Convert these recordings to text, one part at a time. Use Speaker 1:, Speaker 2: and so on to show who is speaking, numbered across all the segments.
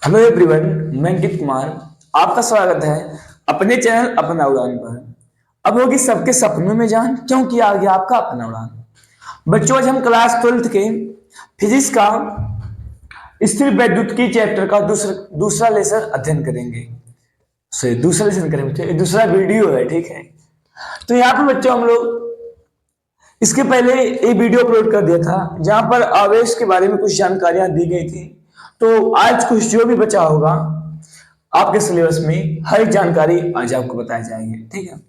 Speaker 1: Hello everyone, मैं अंकित कुमार। आपका स्वागत है अपने चैनल अपना उड़ान पर। अब होगी सबके सपनों में जान, क्योंकि आ गया आपका अपना उड़ान। बच्चों, आज हम क्लास 12th के फिजिक्स का स्थिर वैद्युतिकी चैप्टर का दूसरा लेसन अध्ययन करेंगे। सॉरी, दूसरा लेसन करेंगे बच्चों, ये दूसरा वीडियो है, ठीक है। तो यहाँ पर बच्चों हम लोग इसके पहले एक वीडियो अपलोड कर दिया था जहां पर आवेश के बारे में कुछ जानकारियां दी गई थी। तो आज कुछ जो भी बचा होगा आपके सिलेबस में, हर एक जानकारी आज आपको बताई जाएगी, ठीक है।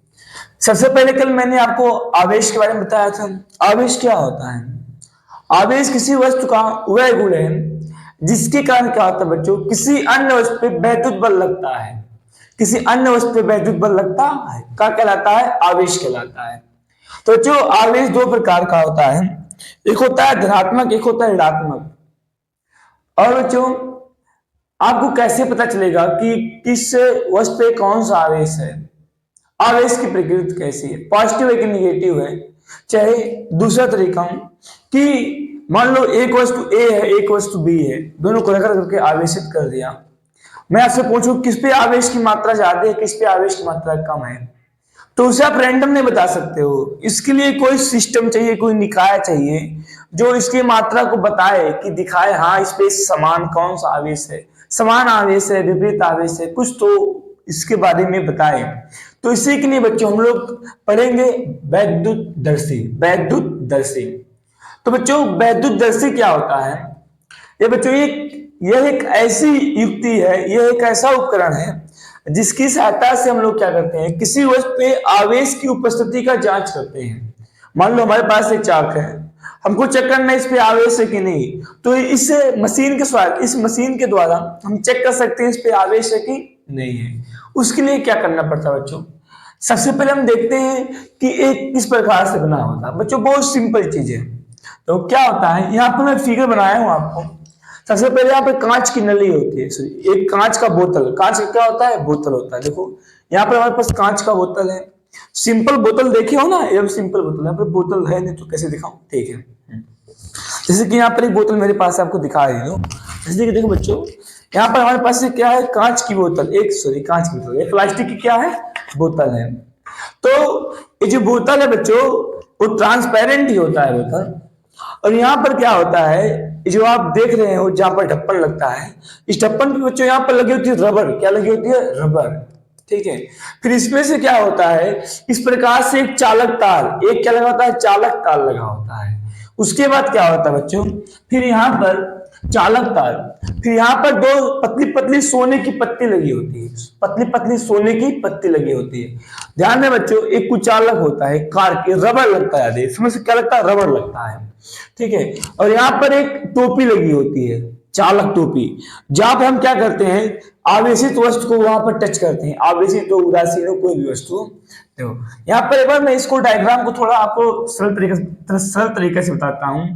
Speaker 1: सबसे पहले कल मैंने आपको आवेश के बारे में बताया था। आवेश क्या होता है? आवेश किसी वस्तु का वह गुण है जिसके कारण क्या होता है बच्चों, किसी अन्य वस्तु पे वैद्युत बल लगता है। किसी अन्य वस्तु पे वैद्युत बल लगता है, क्या कहलाता है? आवेश कहलाता है। तो जो आवेश दो प्रकार का होता है, एक होता है धनात्मक, एक होता है ऋणात्मक। और बच्चों, आपको कैसे पता चलेगा कि किस वस्तु पे कौन सा आवेश है? आवेश की प्रकृति कैसी है, पॉजिटिव है कि निगेटिव है? चाहे दूसरा तरीका कि मान लो एक वस्तु ए है, एक वस्तु बी है, दोनों को रगड़ करके आवेशित कर दिया। मैं आपसे पूछूं किस पे आवेश की मात्रा ज्यादा है, किस पे आवेश की मात्रा कम है, तो उसे आप रैंडम नहीं बता सकते हो। इसके लिए कोई सिस्टम चाहिए, कोई निकाय चाहिए जो इसकी मात्रा को बताए, कि दिखाए हाँ इस पे समान कौन सा आवेश है, समान आवेश है, विपरीत आवेश है, कुछ तो इसके बारे में बताए। तो इसी के लिए बच्चों हम लोग पढ़ेंगे वैद्युतदर्शी। वैद्युतदर्शी, तो बच्चों वैद्युतदर्शी क्या होता है? ये बच्चों यह एक ऐसी युक्ति है, यह एक ऐसा उपकरण है जिसकी सहायता से हम लोग क्या करते हैं, किसी वस्तु पे आवेश की उपस्थिति का जांच करते हैं। मान लो हमारे पास एक चाक है, हमको चेक करना है इस पे आवेश है कि नहीं। तो इस मशीन के द्वारा हम चेक कर सकते हैं इस पे आवेश है कि नहीं है। उसके लिए क्या करना पड़ता है बच्चों? सबसे पहले हम देखते हैं कि एक किस प्रकार से बना होता है। बच्चों बहुत सिंपल चीज है। तो क्या होता है, यहाँ पर मैं फिगर बनाया हूं आपको। सबसे पहले यहाँ पे कांच की नली होती है, एक कांच का बोतल। कांच का क्या होता है? बोतल होता है। देखो यहाँ पर हमारे पास कांच का बोतल है। सिंपल बोतल देखे हो ना, ये सिंपल बोतल। यहाँ पर बोतल है नहीं तो कैसे दिखाऊं, ठीक है। जैसे कि यहाँ पर एक बोतल मेरे पास आपको दिखा रही हूँ। जैसे कि देखो बच्चों, यहाँ पर हमारे पास क्या है? कांच की बोतल, कांच की बोतल, एक प्लास्टिक की क्या है? बोतल है। तो ये जो बोतल है बच्चों, वो ट्रांसपेरेंट ही होता है बोतल। और यहाँ पर क्या होता है, जो आप देख रहे हो जहां पर ढक्कन लगता है, इस ढक्कन पे बच्चों यहाँ पर लगी होती है रबर। क्या लगी होती है? रबर, ठीक है। फिर इसमें से क्या होता है, इस प्रकार से एक चालक तार, एक क्या लगा होता है? चालक तार लगा होता है। उसके बाद क्या होता है बच्चों, फिर यहाँ पर चालक तार, फिर यहाँ पर दो पतली पतली सोने की पत्ती लगी होती है। पतली पतली सोने की पत्ती लगी होती है। ध्यान दें बच्चों, एक कुचालक होता है, कार के रबर लगता है, इसमें से क्या लगता है? रबर लगता है, ठीक है। और यहाँ पर एक टोपी लगी होती है, चालक टोपी, जहां पर हम क्या करते हैं, आवेशित वस्तु को वहां पर टच करते हैं। आवेशित हो, उदासीन हो, कोई भी वस्तु। देखो यहाँ पर एक बार मैं इसको डायग्राम को थोड़ा आपको सरल तरीके से बताता हूं।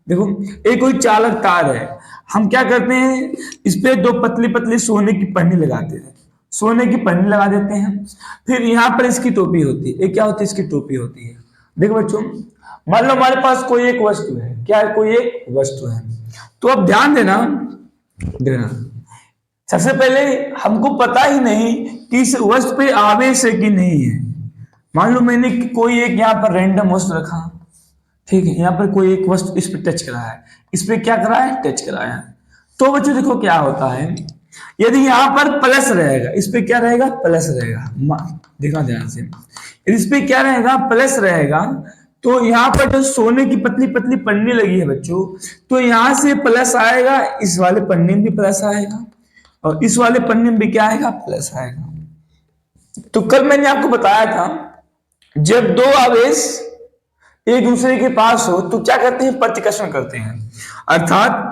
Speaker 1: देखो एक कोई चालक तार है, हम क्या करते हैं, इस पे दो पतली पतली सोने की पन्नी लगाते हैं। सोने की पन्नी लगा देते हैं। फिर यहाँ पर इसकी टोपी होती है। क्या होती है? इसकी टोपी होती है। देखो बच्चों, मान लो हमारे पास कोई एक वस्तु है। क्या है? कोई एक वस्तु है। तो अब ध्यान देना, सबसे पहले हमको पता ही नहीं कि इस वस्तु पे आवेश है कि नहीं है। मान लो मैंने कोई एक यहाँ पर रैंडम वस्तु रखा, ठीक है। यहाँ पर कोई एक वस्तु इस पे टच करा है, इस पे क्या करा है? टच कराया। तो बच्चों देखो क्या होता है, यदि यहाँ पर प्लस रहेगा, इस पे क्या रहेगा? प्लस रहेगा। देखना ध्यान से, इस पे क्या रहेगा? प्लस रहेगा। तो यहाँ पर जो सोने की पतली पतली पन्नी लगी है बच्चों, तो यहां से प्लस आएगा, इस वाले पन्नी में भी प्लस आएगा, और इस वाले पन्नी में भी क्या आएगा? प्लस आएगा। तो कल मैंने आपको बताया था, जब दो आवेश एक दूसरे के पास हो तो क्या करते हैं? प्रतिकर्षण करते हैं। अर्थात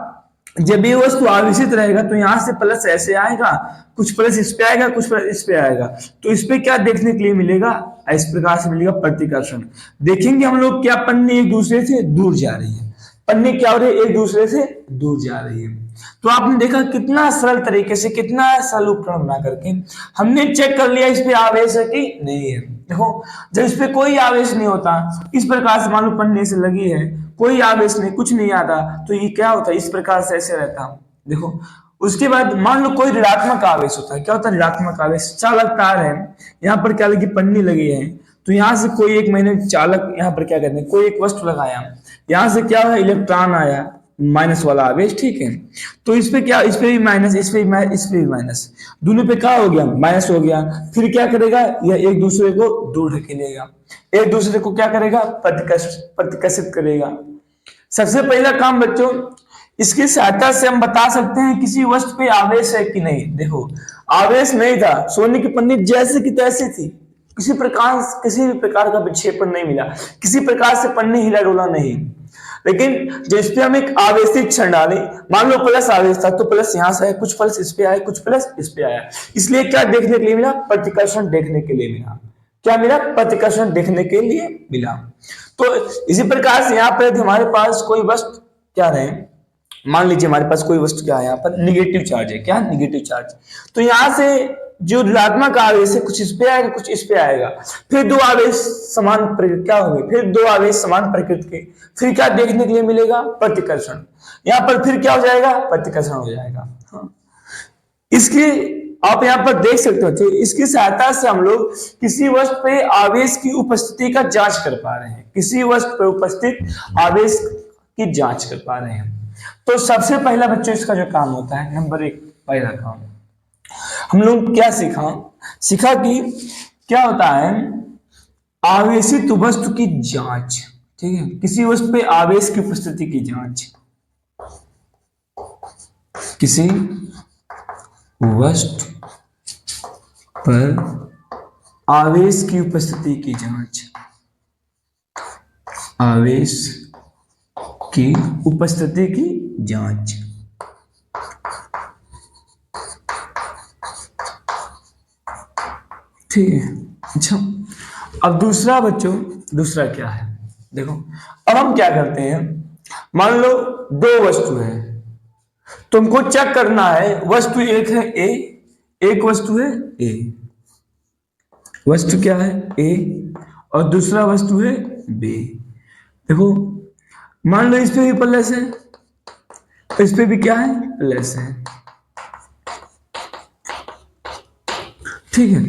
Speaker 1: जब ये वस्तु आवेशित रहेगा तो यहां से प्लस ऐसे आएगा, कुछ प्लस इस पे आएगा, कुछ प्लस इस पे आएगा। तो इस पे क्या देखने के लिए मिलेगा? इस प्रकार से मिलेगा प्रतिकर्षण। देखेंगे हम लोग क्या पन्नी एक दूसरे से दूर जा रही है। पन्नी क्या हो रही है? एक दूसरे से दूर जा रही है। तो आपने देखा कितना सरल तरीके से, कितना सरल उपकरण बना करके हमने चेक कर लिया इस पे आवेश है कि नहीं है। देखो जब इस पे कोई आवेश नहीं होता, इस प्रकार से मान लो पन्नी से लगी है, कोई आवेश नहीं, कुछ नहीं आता, तो ये क्या होता है? इस प्रकार से ऐसे रहता। देखो उसके बाद मान लो कोई ऋणात्मक आवेश होता है, क्या होता है ऋणात्मक आवेश, चालक तार है, यहाँ पर क्या लगी, पन्नी लगी है, तो यहाँ से कोई एक, मैंने चालक यहाँ पर क्या कहते हैं, कोई एक वस्तु लगाया, यहाँ से क्या हुआ, इलेक्ट्रॉन आया, माइनस वाला आवेश, ठीक है। तो इस पे क्या, इस पे भी माइनस, इस पे भी माइनस, इस पे भी माइनस, दोनों पे क्या हो गया, माइनस हो गया। फिर क्या करेगा, यह एक दूसरे को दूर ढकेलेगा, एक दूसरे को क्या करेगा, प्रतिकर्षित करेगा। सबसे पहला काम बच्चों, इसकी सहायता से हम बता सकते हैं किसी वस्तु पे आवेश है कि नहीं। देखो आवेश नहीं था, सोने की पन्नी जैसे की तैसी थी, किसी भी प्रकार का विक्षेपण नहीं मिला, किसी प्रकार से पन्नी हिला डोला नहीं। लेकिन जिस पे हम एक आवेशित क्षण डाले, मान लो प्लस आवेश था, तो प्लस यहां से आया, कुछ प्लस इस पे आया, कुछ प्लस इस पे आया, इसलिए क्या देखने के लिए मिला, प्रतिकर्षण देखने के लिए मिला। क्या मिला, प्रतिकर्षण देखने के लिए मिला। तो इसी प्रकार से यहाँ पर हमारे पास कोई वस्तु क्या रहे, मान लीजिए हमारे पास कोई वस्तु क्या है, यहाँ पर निगेटिव चार्ज है, क्या निगेटिव चार्ज, तो यहां से जो ऋणात्मक आवेश है, कुछ इस पे आएगा, कुछ इस पे आएगा, फिर दो आवेश समान क्या होंगे, फिर दो आवेश समान प्रकृति के, फिर क्या देखने के लिए मिलेगा, प्रतिकर्षण। यहाँ पर फिर क्या हो जाएगा, प्रतिकर्षण हो जाएगा। हाँ। इसकी आप यहाँ पर देख सकते हो, इसकी सहायता से हम लोग किसी वस्तु पे आवेश की उपस्थिति का जांच कर पा रहे हैं, किसी वस्तु पे उपस्थित आवेश की जांच कर पा रहे हैं। तो सबसे पहला बच्चों इसका जो काम होता है, नंबर 1 पहला काम, हम लोग क्या सीखा कि क्या होता है, आवेशित वस्तु की जांच, ठीक है, किसी वस्तु पे आवेश की उपस्थिति की जांच, किसी वस्तु पर आवेश की उपस्थिति की जांच, आवेश की उपस्थिति की जांच। ठीक है। अच्छा, अब दूसरा बच्चों, दूसरा क्या है, देखो अब हम क्या करते हैं, मान लो दो वस्तु है, तुमको चेक करना है, वस्तु एक है ए, एक वस्तु है ए, वस्तु क्या है ए और दूसरा वस्तु है बी। देखो मान लो इस पे भी प्लस है, इस पे भी क्या है, प्लस है, ठीक है।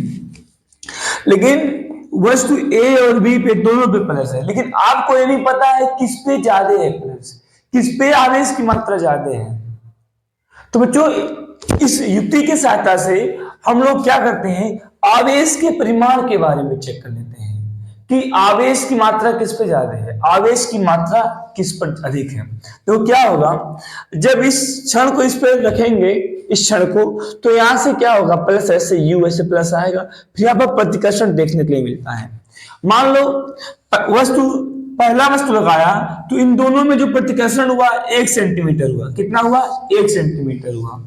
Speaker 1: लेकिन वस्तु ए और बी पे दोनों पे प्लस है, लेकिन आपको ये नहीं पता है किस पे ज्यादा है प्लस, किस पे आवेश की मात्रा ज्यादा है। तो बच्चों इस युक्ति की सहायता से हम लोग क्या करते हैं, आवेश के परिमाण के बारे में चेक कर लेते हैं कि आवेश की मात्रा किस पे ज्यादा है, आवेश की मात्रा किस पर अधिक है। तो क्या होगा, जब इस क्षण को इस पर रखेंगे, इस क्षण को, तो यहां से क्या होगा, प्लस ऐसे यू ऐसे प्लस आएगा, फिर यहाँ पर प्रतिकर्षण देखने के लिए मिलता है। मान लो वस्तु, पहला वस्तु लगाया, तो इन दोनों में जो प्रतिकर्षण हुआ 1 सेंटीमीटर हुआ, कितना हुआ, 1 सेंटीमीटर हुआ।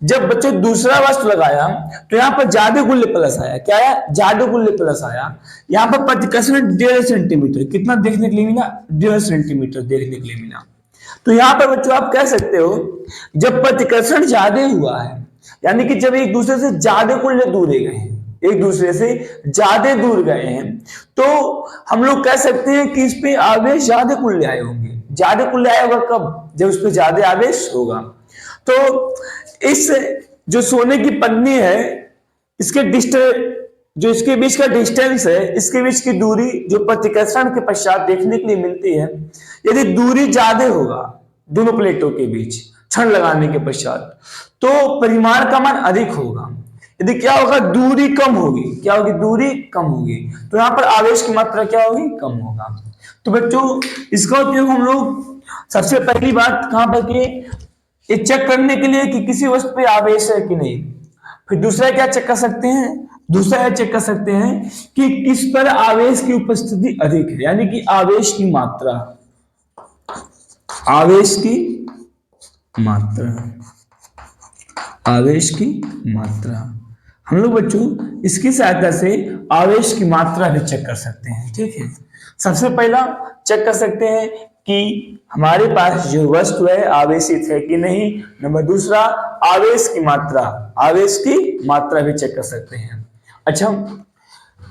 Speaker 1: जब बच्चों दूसरा वस्तु लगाया, तो यहाँ पर ज्यादा गुल्ले प्लस आया, क्या आया, ज्यादा गुल्ले प्लस आया, यहाँ पर प्रतिकर्षण 1.5 सेंटीमीटर, कितना देखने के लिए मिला, 1.5 सेंटीमीटर देखने के लिए मिला। तो यहाँ पर बच्चों आप कह सकते हो, जब प्रतिकर्षण ज्यादा हुआ है, यानी कि जब एक दूसरे से ज्यादा गुल्ले दूर गए हैं, एक दूसरे से ज्यादा दूर गए हैं, तो हम लोग कह सकते हैं कि इस पे आवेश ज्यादा कुल्ले आए होंगे। ज्यादा कुल्ले आया होगा कब, जब उस पे ज्यादा आवेश होगा। तो इस जो सोने की पन्नी है, इसके जो इसके बीच का डिस्टेंस है, इसके बीच की दूरी जो प्रतिकर्षण के पश्चात देखने के लिए मिलती है, यदि दूरी ज्यादा होगा दोनों प्लेटों के बीच क्षण लगाने के पश्चात, तो परिमाण का मान अधिक होगा। यदि क्या होगा, दूरी कम होगी, क्या होगी, दूरी कम होगी, तो यहाँ पर आवेश की मात्रा क्या होगी, कम होगा। तो बच्चों इसका उपयोग हम लोग सबसे पहली बात कहां पर किए, ये चेक करने के लिए कि किसी वस्तु पे आवेश है कि नहीं। फिर दूसरा क्या चेक कर सकते हैं, दूसरा यह चेक कर सकते हैं कि किस पर आवेश की उपस्थिति अधिक है, यानी कि आवेश की मात्रा, आवेश की मात्रा, आवेश की मात्रा। हम लोग बच्चों इसकी सहायता से आवेश की मात्रा भी चेक कर सकते हैं, ठीक है। सबसे पहला चेक कर सकते हैं कि हमारे पास जो वस्तु है आवेशित है कि नहीं। नंबर दूसरा, आवेश की मात्रा, आवेश की मात्रा भी चेक कर सकते हैं। अच्छा,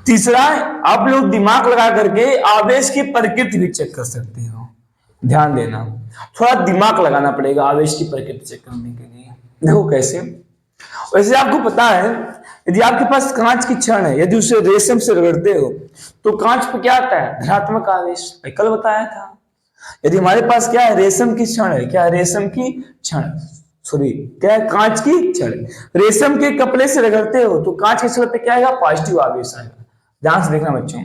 Speaker 1: तीसरा आप लोग दिमाग लगा करके आवेश की प्रकृति भी चेक कर सकते हो। ध्यान देना, थोड़ा दिमाग लगाना पड़ेगा आवेश की प्रकृति चेक करने के लिए। देखो कैसे। वैसे आपको पता है, यदि आपके पास कांच की छड़ है, यदि उसे रेशम से रगड़ते हो तो कांच पे क्या आता है? धनात्मक आवेश। कल बताया था। यदि हमारे पास क्या है? रेशम की छड़ है। क्या है? रेशम की छड़, सॉरी क्या है? कांच की छड़। रेशम के कपड़े से रगड़ते हो तो कांच के छड़ पे क्या आएगा? पॉजिटिव आवेश आएगा। ध्यान से देखना बच्चों,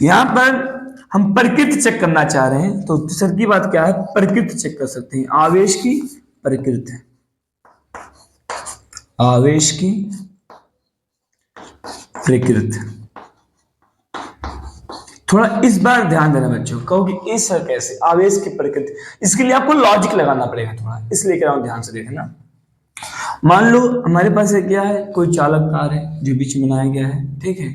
Speaker 1: यहां पर हम प्रकृति चेक करना चाह रहे हैं, तो सर की बात क्या है? प्रकृति चेक कर सकते हैं, आवेश की प्रकृति, आवेश की प्रकृति। थोड़ा इस बार ध्यान देना बच्चों, कहोगे इस सर कैसे? आवेश की प्रकृति, इसके लिए आपको लॉजिक लगाना पड़ेगा थोड़ा, इसलिए कह रहा हूं ध्यान से देखना। मान लो हमारे पास है क्या है? कोई चालक कार है जो बीच में बनाया गया है, ठीक है।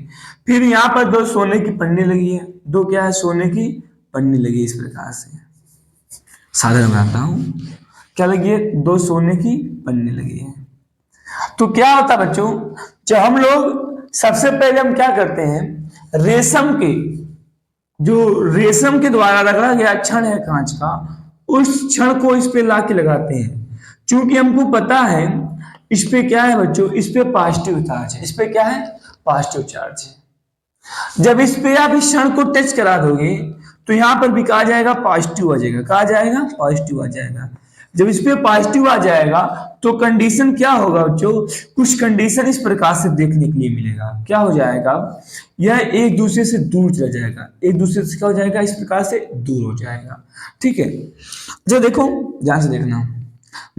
Speaker 1: फिर यहाँ पर दो सोने की पन्नी लगी है, दो क्या है? सोने की पन्नी लगी है। इस प्रकार से साधारण बनाता हूं, क्या लगी है? दो सोने की पन्नी लगी है। तो क्या होता है बच्चों, जब हम लोग सबसे पहले हम क्या करते हैं? रेशम के, जो रेशम के द्वारा रगड़ा गया क्षण है कांच का, उस क्षण को इस पे लाके लगाते हैं। क्योंकि हमको पता है इस पे क्या है बच्चों? इस पे पॉजिटिव चार्ज है। इस पे क्या है? पॉजिटिव चार्ज है। जब इस पे आप इस क्षण को टच करा दोगे तो यहां पर भी कहा जाएगा पॉजिटिव आ जाएगा। कहा जाएगा पॉजिटिव आ जाएगा। जब इस पे पॉजिटिव आ जाएगा तो कंडीशन क्या होगा बच्चों? कुछ कंडीशन इस प्रकार से देखने के लिए मिलेगा। क्या हो जाएगा? यह एक दूसरे से दूर चला जाएगा, एक दूसरे से क्या हो जाएगा? इस प्रकार से दूर हो जाएगा, ठीक है। जो देखो ध्यान से देखना,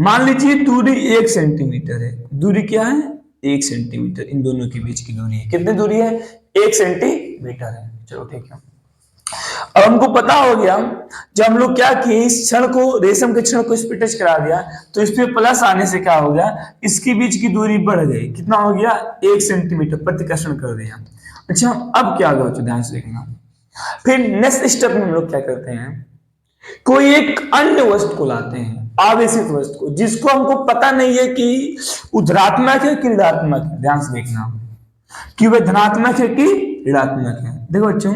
Speaker 1: मान लीजिए दूरी 1 सेंटीमीटर है। दूरी क्या है? 1 सेंटीमीटर। इन दोनों के बीच की दूरी है, कितनी दूरी है? 1 सेंटीमीटर है। चलो ठीक है। अब हमको पता हो गया, जब हम लोग क्या किए, इस क्षण को, रेशम के क्षण को इस पे टच करा दिया तो इस पे प्लस आने से क्या हो गया? इसके बीच की दूरी बढ़ गई। कितना हो गया? 1 सेंटीमीटर प्रतिकर्षण कर दिया। अच्छा, अब क्या होगा? ध्यान से देखना। फिर नेक्स्ट स्टेप में हम लोग क्या करते हैं? कोई एक अन्य वस्तु को लाते हैं, आवेशित वस्तु को, जिसको हमको पता नहीं है कि ऊर्ध्वात्मक है कि ऋणात्मक है। ध्यान से देखना कि वह धनात्मक है कि ऋणात्मक है। देखो बच्चों,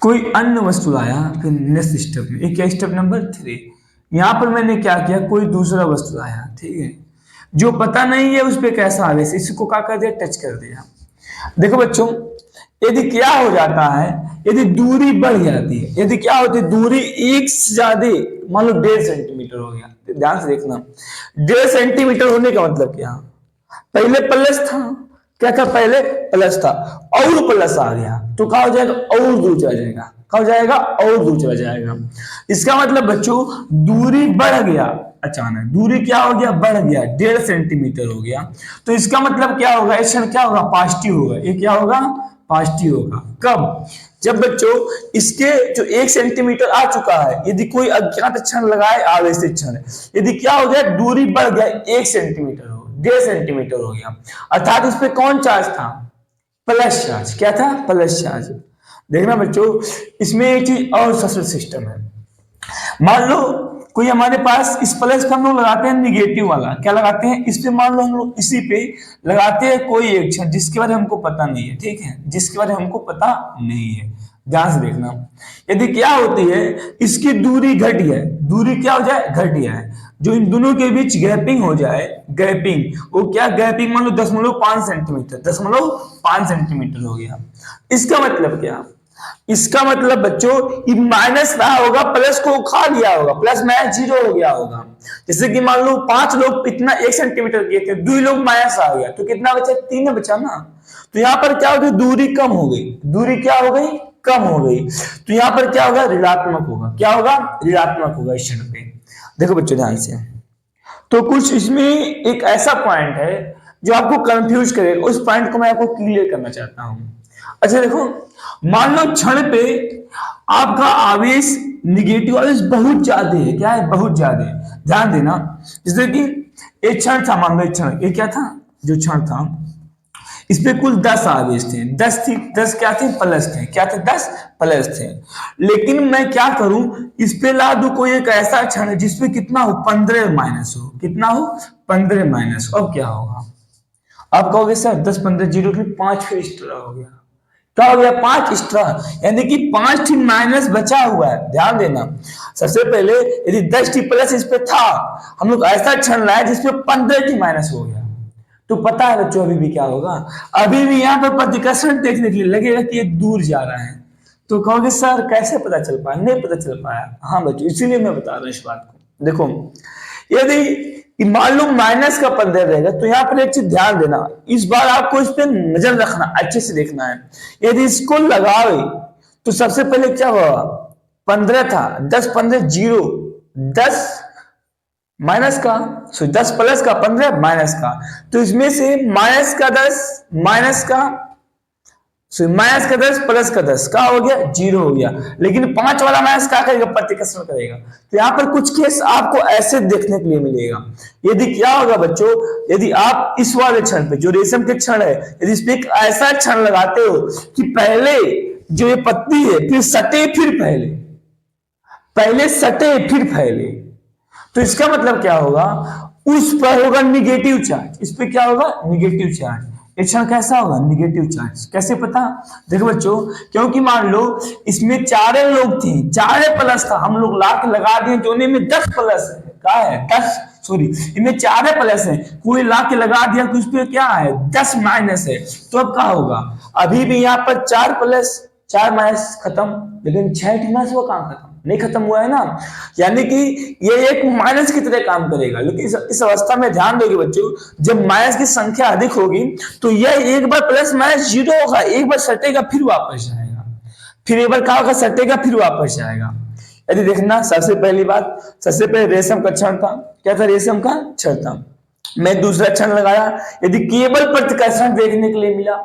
Speaker 1: कोई अन्य वस्तु लाया, फिर नेक्स्ट स्टेप में, एक क्या? Step number 3। यहां पर मैंने क्या किया? कोई दूसरा वस्तु लाया, ठीक है, जो पता नहीं है उस पर कैसा आवेश, इसको क्या कर दिया? टच कर दिया। देखो बच्चों, यदि क्या हो जाता है, यदि दूरी बढ़ जाती है, यदि क्या होती है? दूरी एक से ज्यादा, मान लो 1.5 सेंटीमीटर हो गया, तो ध्यान से देखना, 1.5 सेंटीमीटर होने का मतलब क्या? पहले प्लस था, क्या था? पहले प्लस था, और प्लस आ गया तो क्या हो जाएगा? और दूर चला जाएगा। क्या हो जाएगा? और दूर चला जाएगा। इसका मतलब बच्चों, दूरी बढ़ गया, अचानक दूरी क्या हो गया? बढ़ गया, 1.5 सेंटीमीटर हो गया। तो इसका मतलब क्या होगा? इस क्षण क्या होगा? पॉजिटिव होगा। ये क्या होगा? पॉजिटिव होगा। कब? जब बच्चों इसके जो 1 सेंटीमीटर आ चुका है, यदि कोई अज्ञात क्षण लगाए, आवेशित क्षण, यदि क्या हो गया? दूरी बढ़ गया, 1 सेंटीमीटर हो, 1.5 सेंटीमीटर हो गया, अर्थात इस पे कौन चार्ज था? Plus charge. क्या था? Plus charge. देखना बच्चों, इसमें एक चीज और सशल सिस्टम है। मान लो कोई हमारे पास इस प्लस का हम लोग लगाते हैं निगेटिव वाला, क्या लगाते हैं? इस पे मान लो हम लोग इसी पे लगाते हैं कोई एक क्षण जिसके बारे में हमको पता नहीं है, ठीक है, जिसके बारे में हमको पता नहीं है। ध्यान से देखना, यदि क्या होती है, इसकी दूरी घट है, दूरी क्या हो जाए? घट है, जो इन दोनों के बीच गैपिंग हो जाए, गैपिंग, वो क्या गैपिंग? मान लो 0.5 सेंटीमीटर, 0.5 सेंटीमीटर हो गया। इसका मतलब क्या? इसका मतलब बच्चों, ये माइनस रहा होगा, प्लस को खा लिया होगा, प्लस माइनस 0 हो गया होगा। जैसे कि मान लो 5 लोग इतना 1 सेंटीमीटर किए थे, 2 लोग माइनस आ गया, तो कितना बचा? 3 बचा ना। तो यहां पर क्या हो गई? दूरी कम हो गई। दूरी क्या हो गई? कम हो गई। तो यहां पर क्या होगा? ऋणात्मक होगा। क्या होगा? ऋणात्मक होगा इस क्षण पे। देखो बच्चों ध्यान से, तो कुछ इसमें एक ऐसा पॉइंट है जो आपको कंफ्यूज करेगा, उस पॉइंट को मैं आपको क्लियर करना चाहता हूं। अच्छा देखो, मान लो क्षण पे आपका आवेश, निगेटिव आवेश बहुत ज्यादा है। क्या है? बहुत ज्यादा है। ध्यान देना, जैसे कि एक क्षण था, मान लो एक क्षण, एक क्या था? जो क्षण था, इस पे कुल 10 आवेश थे, 10 थी, 10 क्या थे? प्लस थे। क्या थे? 10 प्लस थे। लेकिन मैं क्या करूं, इस पे ला दूं कोई एक ऐसा क्षण जिसपे कितना हो? 15 माइनस हो। कितना हो? 15 माइनस। अब क्या होगा? आप कहोगे सर 10 15 0 5 फिर इस तरह हो गया। क्या हो गया 5 एक्स्ट्रा, यानी कि 5 टी माइनस बचा हुआ है। ध्यान देना, सबसे पहले यदि 10 टी प्लस इस पे था, हम लोग ऐसा क्षण लाए जिसपे 15 टी माइनस हो गया, तो पता है बच्चों अभी भी क्या होगा, अभी भी यहाँ पर प्रतिकर्षण देखने के लिए लगेगा कि ये दूर जा रहा है। तो कहोगे सर कैसे पता चल पाया, नहीं पता चल पाया। हाँ बच्चों, इसीलिए मैं बता रहा हूँ इस बात को। देखो यदि मान लो माइनस का 15 रहेगा, तो यहाँ पर एक चीज ध्यान देना, इस बार आपको इस पर नजर रखना, अच्छे से देखना है। यदि इसको लगावे तो सबसे पहले क्या हुआ, 15 था, 10 15 0, 10 माइनस का, सो 10 प्लस का 15 माइनस का, तो इसमें से माइनस का 10 माइनस का, सो माइनस का 10 प्लस का 10 का हो गया 0 हो गया। लेकिन 5 वाला माइनस क्या करेगा, प्रतिकर्षण करेगा। तो यहाँ पर कुछ केस आपको ऐसे देखने के लिए मिलेगा। यदि क्या होगा बच्चों, यदि आप इस वाले क्षण पे जो रेशम के क्षण है, यदि इस पे एक ऐसा क्षण लगाते हो कि पहले जो ये पत्ती है फिर सटे फिर पहले, पहले सटे फिर फैले, तो इसका मतलब क्या होगा, उस पर होगा निगेटिव चार्ज, इस पे क्या होगा, निगेटिव चार्ज। ये क्षण कैसा होगा, निगेटिव चार्ज। कैसे पता, देखो बच्चों, क्योंकि मान लो इसमें 4 लोग थे, 4 प्लस था, हम लोग लाके लगा दिए, दोनों में 10 प्लस है, क्या है 10, सॉरी इनमें 4 प्लस है, कोई लाके लगा दिया तो उसमें क्या है 10 माइनस है, तो अब क्या होगा, अभी भी यहाँ पर 4 प्लस 4 माइनस खत्म, लेकिन 6 माइनस वो कहां खत्म, नहीं खत्म हुआ है ना, यानी कि ये एक माइनस की तरह काम करेगा। लेकिन इस अवस्था में ध्यान दोगे बच्चों, जब माइनस की संख्या अधिक होगी तो यह एक बार प्लस माइनस 0 होगा, एक बार सटेगा फिर वापस जाएगा, फिर एक बार क्या होगा, सटेगा फिर वापस जाएगा। यदि देखना, सबसे पहली बात, सबसे पहले रेशम का क्षण था, क्या था, रेशम का क्षण था। मैं दूसरा क्षण लगाया, यदि केवल प्रतिकर्षण देखने के लिए मिला,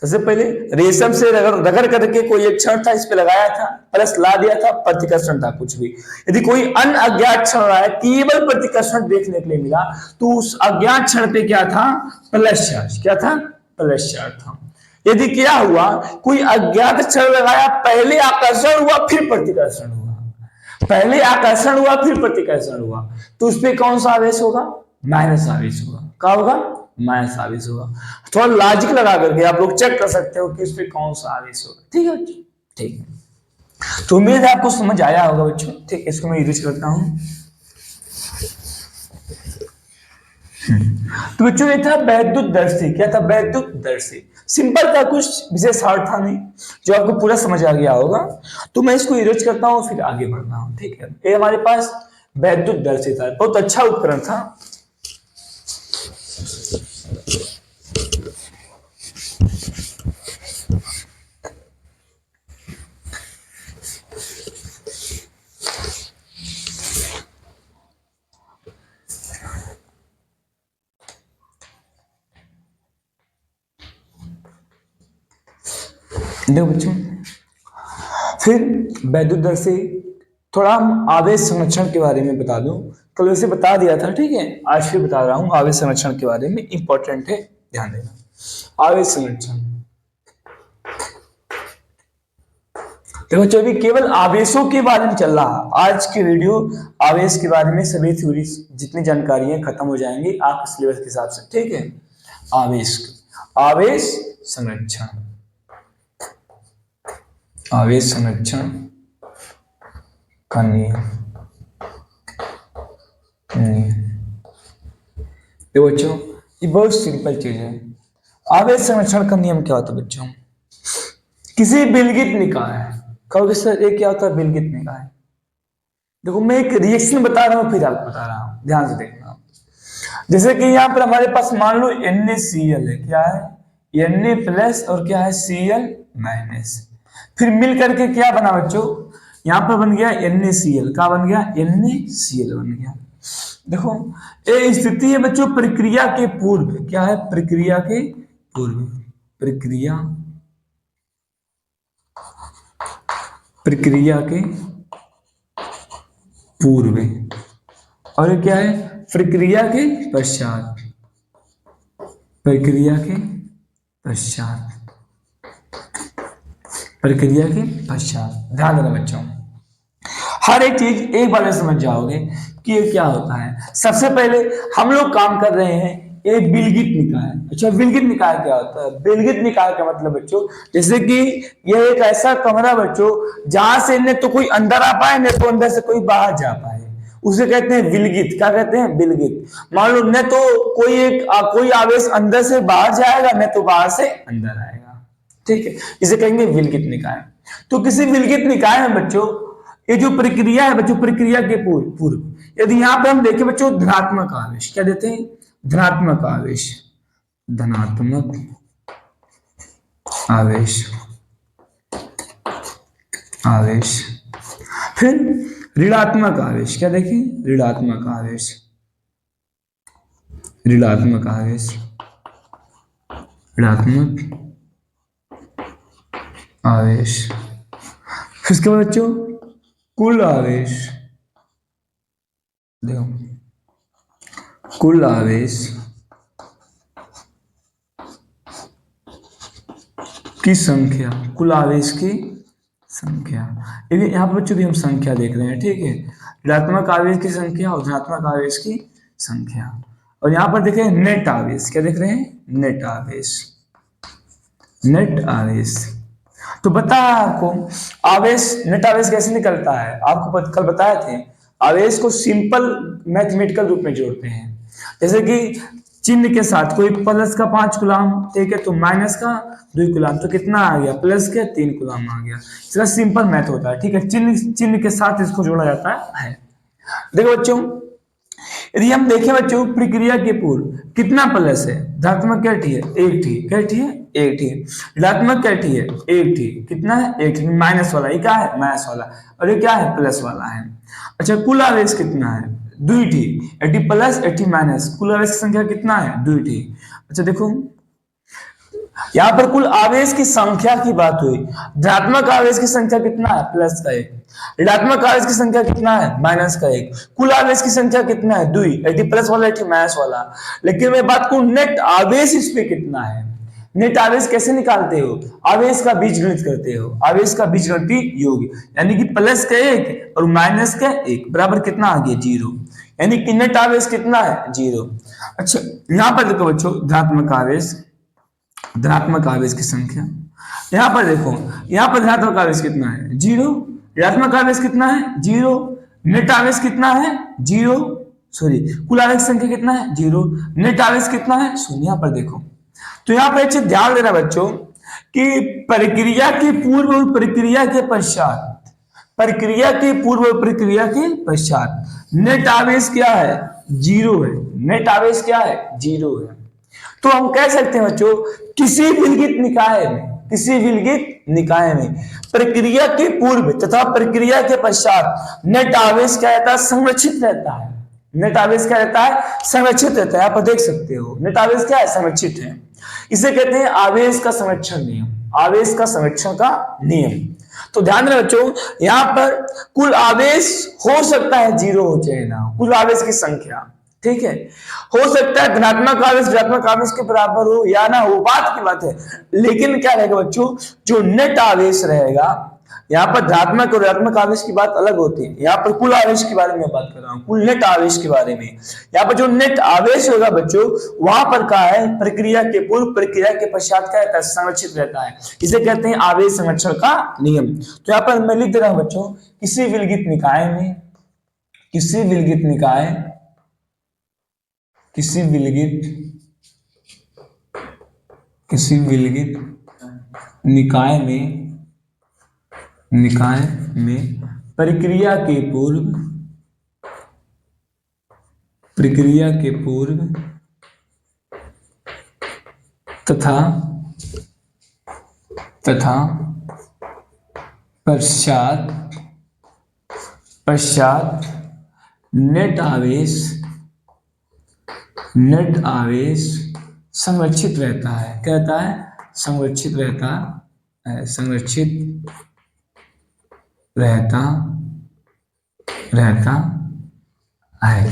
Speaker 1: सबसे पहले रेशम से रगड़ करके कोई एक क्षण था, इस पे लगाया था, प्लस ला दिया था, प्रतिकर्षण था कुछ भी। यदि कोई अन्य अज्ञात क्षण रहा है, केवल प्रतिकर्षण देखने के लिए मिला, तो उस अज्ञात क्षण पे क्या था, प्लस चार्ज, क्या था, प्लस चार्ज था। यदि क्या हुआ, कोई अज्ञात क्षण लगाया, पहले आकर्षण हुआ फिर प्रतिकर्षण हुआ, पहले आकर्षण हुआ फिर प्रतिकर्षण हुआ, तो उस पर कौन सा आवेश होगा, माइनस आवेश होगा। क्या होगा, माइनस आवेश होगा। थोड़ा लॉजिक लगा करके आप लोग चेक कर सकते हो कि इस पे कौन सा आवेश होगा। ठीक है, ठीक है, तो उम्मीद है आपको समझ आया होगा बच्चों। ठीक, इसको मैं यूज करता हूं। तो बच्चों ये था वैद्युतदर्शी, क्या था, वैद्युतदर्शी। सिंपल था, कुछ विशेष हार्ड था नहीं, जो आपको पूरा समझ आ गया होगा। तो मैं इसको यूज करता हूँ, फिर आगे बढ़ता हूँ। ठीक है, ये हमारे पास वैद्युतदर्शी था, बहुत अच्छा उपकरण था। देखो बच्चों, फिर वैद्युतदर्शी, थोड़ा हम आवेश संरक्षण के बारे में बता दूं, कल वैसे बता दिया था, ठीक है, आज फिर बता रहा हूं आवेश संरक्षण के बारे में, इंपॉर्टेंट है, ध्यान देना। आवेश संरक्षण, देखो बच्चों, अभी केवल आवेशों के बारे में चल रहा, आज की वीडियो आवेश के बारे में, सभी थ्योरी जितनी जानकारी है खत्म हो जाएंगी आपके सिलेबस के हिसाब से। ठीक है, आवेश, आवेश संरक्षण, आवेश संरक्षण का नियम। देखो बच्चों, ये बहुत सिंपल चीज है। आवेश संरक्षण का नियम क्या होता है बच्चों, किसी विलगित निकाय, कहोगे सर ये क्या होता है विलगित निकाय। देखो मैं एक रिएक्शन बता रहा हूं, फिर आपको बता रहा हूं, ध्यान से देखना। जैसे कि यहाँ पर हमारे पास मान लो NaCl है, क्या है, Na प्लस और क्या है Cl माइनस, फिर मिल करके क्या बना बच्चों, यहां पर बन गया NaCl, क्या बन गया, NaCl बन गया। देखो ये स्थिति है बच्चों प्रक्रिया के पूर्व, क्या है, प्रक्रिया के पूर्व, प्रक्रिया, प्रक्रिया के पूर्व, और क्या है, प्रक्रिया के पश्चात, प्रक्रिया के पश्चात, प्रक्रिया के पश्चात। ध्यान देना बच्चों, हर एक चीज एक बार में समझ जाओगे कि ये क्या होता है। सबसे पहले हम लोग काम कर रहे हैं ये विलगित निकाय। अच्छा, विलगित निकाय क्या होता है? विलगित निकाय का मतलब बच्चों, जैसे कि यह एक ऐसा कमरा बच्चों जहां से न तो कोई अंदर आ पाए न तो अंदर से कोई बाहर जा पाए, उसे कहते हैं विलगित। क्या कहते हैं? विलगित। मान लो न तो कोई आवेश अंदर से बाहर जाएगा न तो बाहर से अंदर आएगा, ठीक है, इसे कहेंगे विलगित निकाय। तो किसी विलगित निकाय में बच्चों ये जो प्रक्रिया है बच्चों, प्रक्रिया के पूर्व यदि यहां पर हम देखें बच्चों धनात्मक आवेश, क्या देते हैं? धनात्मक आवेश, धनात्मक आवेश, आवेश। फिर ऋणात्मक आवेश, क्या देखें? ऋणात्मक आवेश, ऋणात्मक आवेश, ऋणात्मक आवेश। फिर इसके बाद बच्चों कुल आवेश, देखो कुल आवेश की संख्या, कुल आवेश की संख्या। यहाँ पर बच्चों भी हम संख्या देख रहे हैं, ठीक है, ऋणात्मक आवेश की संख्या और धनात्मक आवेश की संख्या। और यहाँ पर देखें नेट आवेश, क्या देख रहे हैं? नेट आवेश, नेट आवेश। तो बता आपको आवेश, नेट आवेश कैसे निकलता है? आपको कल बताए थे, आवेश को सिंपल मैथमेटिकल रूप में जोड़ते हैं। जैसे कि चिन्ह के साथ कोई प्लस का 5 कूलम, ठीक है, तो माइनस का 2 कूलम, तो कितना आ गया? प्लस के 3 कूलम आ गया। इसका सिंपल मैथ होता है, ठीक है, चिन्ह के साथ इसको जोड़ा जाता है। देखो बच्चों, यदि हम देखें बच्चों प्रक्रिया के पूर्व कितना प्लस है? धनात्मक क्या है? एक टी, क्या है? एक टी। ऋणात्मक क्या है? एक टी। कितना है? एक टी। माइनस वाला ये क्या है? माइनस वाला। और ये क्या है? प्लस वाला है। अच्छा, कुल आवेश कितना है? 2 टी। 80 प्लस 80 माइनस, कुल आवेश की संख्या कितना है? 2 टी। अच्छा देखो, यहाँ पर कुल आवेश की संख्या की बात हुई। धनात्मक आवेश की संख्या कितना है? प्लस का 1। ऋणात्मक आवेश की संख्या कितना है? माइनस का 1। कुल आवेश की संख्या कितना है? 2। 80 प्लस वाला 80 माइनस वाला। लेकिन मैं बात करूं नेट आवेश इस पे कितना है? नेट आवेश कैसे निकालते हो? आवेश का बीजगणित करते हो, आवेश का बीजगणितीय योग, यानी कि प्लस का 1 और माइनस का 1 बराबर कितना आ गया? 0। यानी कि नेट आवेश कितना है? 0। अच्छा, यहां पर देखो बच्चों धनात्मक आवेश, धनात्मक आवेश की संख्या। यहां पर देखो, यहां पर धनात्मक आवेश कितना है? 0। ऋणात्मक आवेश कितना है? 0। नेट आवेश कितना है? 0। सॉरी, कुल आवेश की संख्या कितना है? 0। नेट आवेश कितना है? 0। यहां पर देखो, तो यहां पर एक चीज ध्यान देना बच्चों कि प्रक्रिया के पूर्व और प्रक्रिया के पश्चात, प्रक्रिया के पूर्व और प्रक्रिया के पश्चात नेट आवेश क्या है? 0 है। नेट आवेश क्या है? 0 है। तो हम कह सकते हैं बच्चों किसी विलगित निकाय में, किसी विलगित निकाय में प्रक्रिया के पूर्व तथा प्रक्रिया के पश्चात नेट आवेश क्या रहता है? संरक्षित रहता है। नेट आवेश क्या रहता है? संरक्षित रहता है। आप देख सकते हो नेट आवेश क्या है? संरक्षित है। इसे कहते हैं आवेश का संरक्षण नियम, आवेश का संरक्षण का नियम। तो ध्यान रहे बच्चों, यहां पर कुल आवेश हो सकता है 0 हो चाहे ना, कुल आवेश की संख्या, ठीक है, हो सकता है धनात्मक आवेश ऋणात्मक आवेश के बराबर हो या ना हो, बात की बात है। लेकिन क्या रहेगा बच्चों, जो नेट आवेश रहेगा, यहाँ पर धनात्मक और ऋणात्मक आवेश की बात अलग होती है, यहाँ पर कुल आवेश के बारे में बात कर रहा हूँ, कुल नेट आवेश के बारे में। यहाँ पर जो नेट आवेश होगा बच्चों, वहां पर क्या है? प्रक्रिया के पूर्व प्रक्रिया के पश्चात क्या रहता है? संरक्षित रहता है। इसे कहते हैं आवेश संरक्षण का नियम। तो यहाँ पर मैं लिख दे रहा हूं बच्चों, किसी विलगित निकाय में, किसी विलगित निकाय, किसी विलगित निकाय में प्रक्रिया के पूर्व तथा पश्चात नेट आवेश संरक्षित रहता है। कहता है संरक्षित रहता है, संरक्षित रहता है।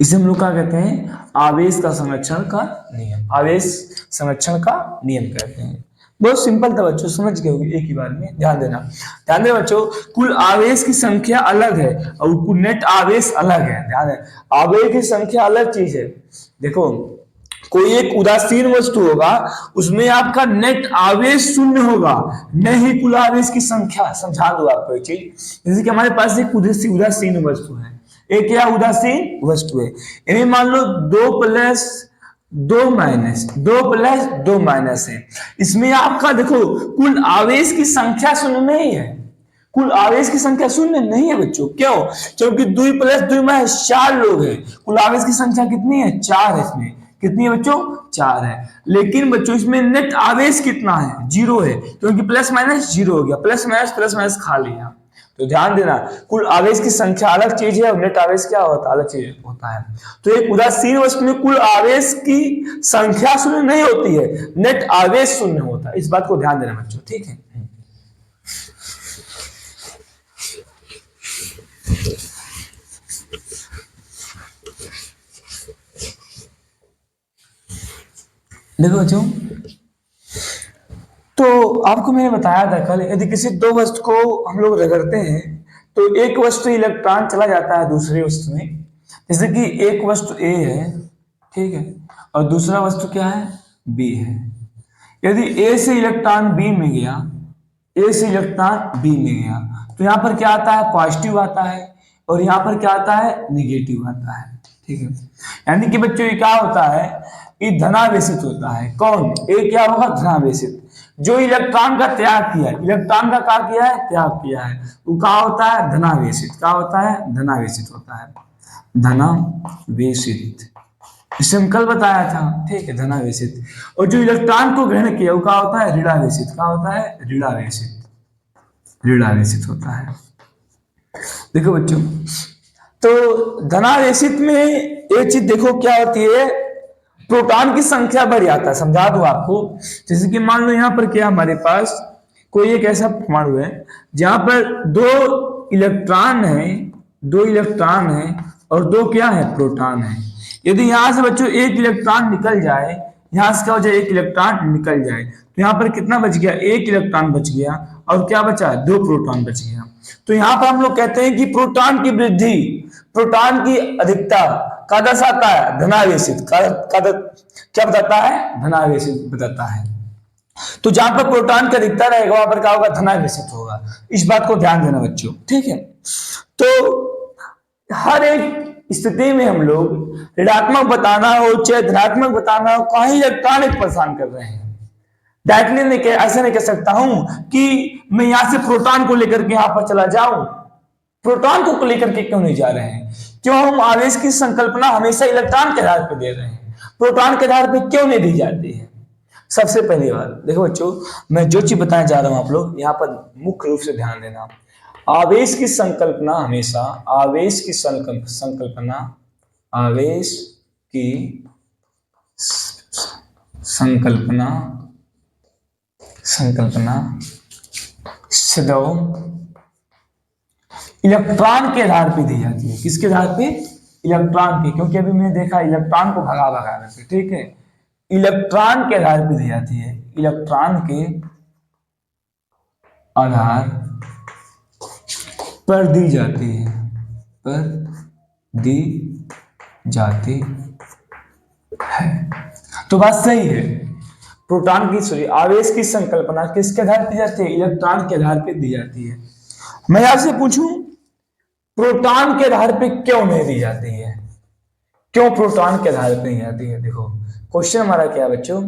Speaker 1: इसे हम लोग क्या कहते हैं? आवेश का संरक्षण का नियम, आवेश संरक्षण का नियम कहते हैं। बहुत सिंपल था बच्चों, समझ गए होगे एक ही बार में। ध्यान देना, ध्यान देना बच्चों, कुल आवेश की संख्या अलग है और कुल नेट आवेश अलग है। ध्यान देना, आवेश की संख्या अलग चीज है। देखो, कोई एक उदासीन वस्तु होगा, उसमें आपका नेट आवेश शून्य होगा, नहीं कुल आवेश की संख्या। समझा दो आपको एक चीज, जैसे कि हमारे पास एक उदासीन वस्तु है, एक क्या उदासीन वस्तु है, यानी मान लो 2 प्लस 2 है, इसमें आपका देखो कुल आवेश की संख्या शून्य नहीं है, कुल आवेश की संख्या शून्य नहीं है बच्चों। क्यों? क्योंकि 2 + 2 = 4 लोग हैं, कुल आवेश की संख्या कितनी है? 4 है। इसमें कितनी है बच्चों? 4 है। लेकिन बच्चों इसमें नेट आवेश कितना है? 0 है, क्योंकि प्लस माइनस 0 हो गया, प्लस माइनस खा लिया। तो ध्यान देना, कुल आवेश की संख्या अलग चीज है और नेट आवेश क्या होता है? अलग चीज होता है। तो एक उदासीन वस्तु में कुल आवेश की संख्या शून्य नहीं होती है, नेट आवेश शून्य होता है। इस बात को ध्यान देना बच्चों, ठीक है। देखो बच्चों, तो आपको मैंने बताया था कल, यदि किसी दो वस्तु को हम लोग रगड़ते हैं तो एक वस्तु इलेक्ट्रॉन चला जाता है दूसरी वस्तु में। जैसे कि एक वस्तु ए है, ठीक है, और दूसरा वस्तु क्या है? बी है। यदि ए से इलेक्ट्रॉन बी में गया, ए से इलेक्ट्रॉन बी में गया, तो यहाँ पर क्या आता है? पॉजिटिव आता है, और यहाँ पर क्या आता है? निगेटिव आता है, ठीक है। यानी कि बच्चों ये क्या होता है? ये धनावेशित होता है। कौन? ए क्या होगा? धनावेशित। जो इलेक्ट्रॉन का त्याग किया, इलेक्ट्रॉन का क्या किया है? त्याग किया है, वो क्या होता है? धनावेशित। क्या होता है? धनावेशित होता है, धनावेशित। इसे हम कल बताया था, ठीक है, धनावेशित। और जो इलेक्ट्रॉन को ग्रहण किया वो क्या होता है? ऋणावेशित। क्या होता है? ऋणावेशित, ऋणावेशित होता है। देखो बच्चों, तो धनावेशित में एक चीज देखो क्या होती है, प्रोटॉन की संख्या बढ़ जाता है। समझा दूं आपको, जैसे कि मान लो यहाँ पर क्या हमारे पास कोई एक ऐसा परमाणु है जहां पर 2 इलेक्ट्रॉन है, 2 इलेक्ट्रॉन है और 2 क्या है? प्रोटॉन है। यदि यहां से बच्चों एक इलेक्ट्रॉन निकल जाए, यहां से क्या हो जाए? एक इलेक्ट्रॉन निकल जाए, तो यहाँ पर कितना बच गया? एक इलेक्ट्रॉन बच गया, और क्या बचा? 2 प्रोटॉन बच गया। तो यहाँ पर हम लोग कहते हैं कि प्रोटॉन की वृद्धि, प्रोटॉन की अधिकता का दर्शाता है धनावेशित। क्या बताता है? धनावेशित बताता है। तो जहां पर प्रोटॉन की अधिकता रहेगा वहां पर क्या होगा? धनावेशित होगा। इस बात को ध्यान देना बच्चों, ठीक है। तो हर एक स्थिति में हम लोग ऋणात्मक बताना हो चाहे धनात्मक बताना हो, कहीं इलेक्ट्रॉन परेशान कर रहे हैं। डायरेक्टली नहीं ऐसे नहीं कह सकता हूं कि मैं यहां से प्रोटॉन को लेकर के यहां पर चला जाऊं। प्रोटॉन को लेकर के क्यों नहीं जा रहे हैं? क्यों हम आवेश की संकल्पना हमेशा इलेक्ट्रॉन के आधार पर दे रहे हैं, प्रोटॉन के आधार पर क्यों नहीं दी जाती है? सबसे पहली बात देखो बच्चों, मैं जो चीज बताने जा रहा हूं आप लोग यहाँ पर मुख्य रूप से ध्यान देना। आवेश की संकल्पना हमेशा, आवेश की संकल्पना, आवेश की संकल्पना, संकल्पना सदैव इलेक्ट्रॉन के आधार पे दी जाती है। किसके आधार पे? इलेक्ट्रॉन पे, क्योंकि अभी मैंने देखा इलेक्ट्रॉन को भगा भगा रहे, ठीक है, इलेक्ट्रॉन के आधार पे दी जाती है, इलेक्ट्रॉन के आधार पर दी जाती है, पर दी जाती है। तो बात सही है, प्रोटॉन की सॉरी आवेश की संकल्पना किसके आधार पर दी जाती है? इलेक्ट्रॉन के आधार पर दी जाती है। मैं आपसे पूछूं, प्रोटॉन के आधार पे क्यों नहीं दी जाती है? क्यों प्रोटॉन के आधार पे नहीं जाती है? देखो क्वेश्चन हमारा क्या है बच्चों,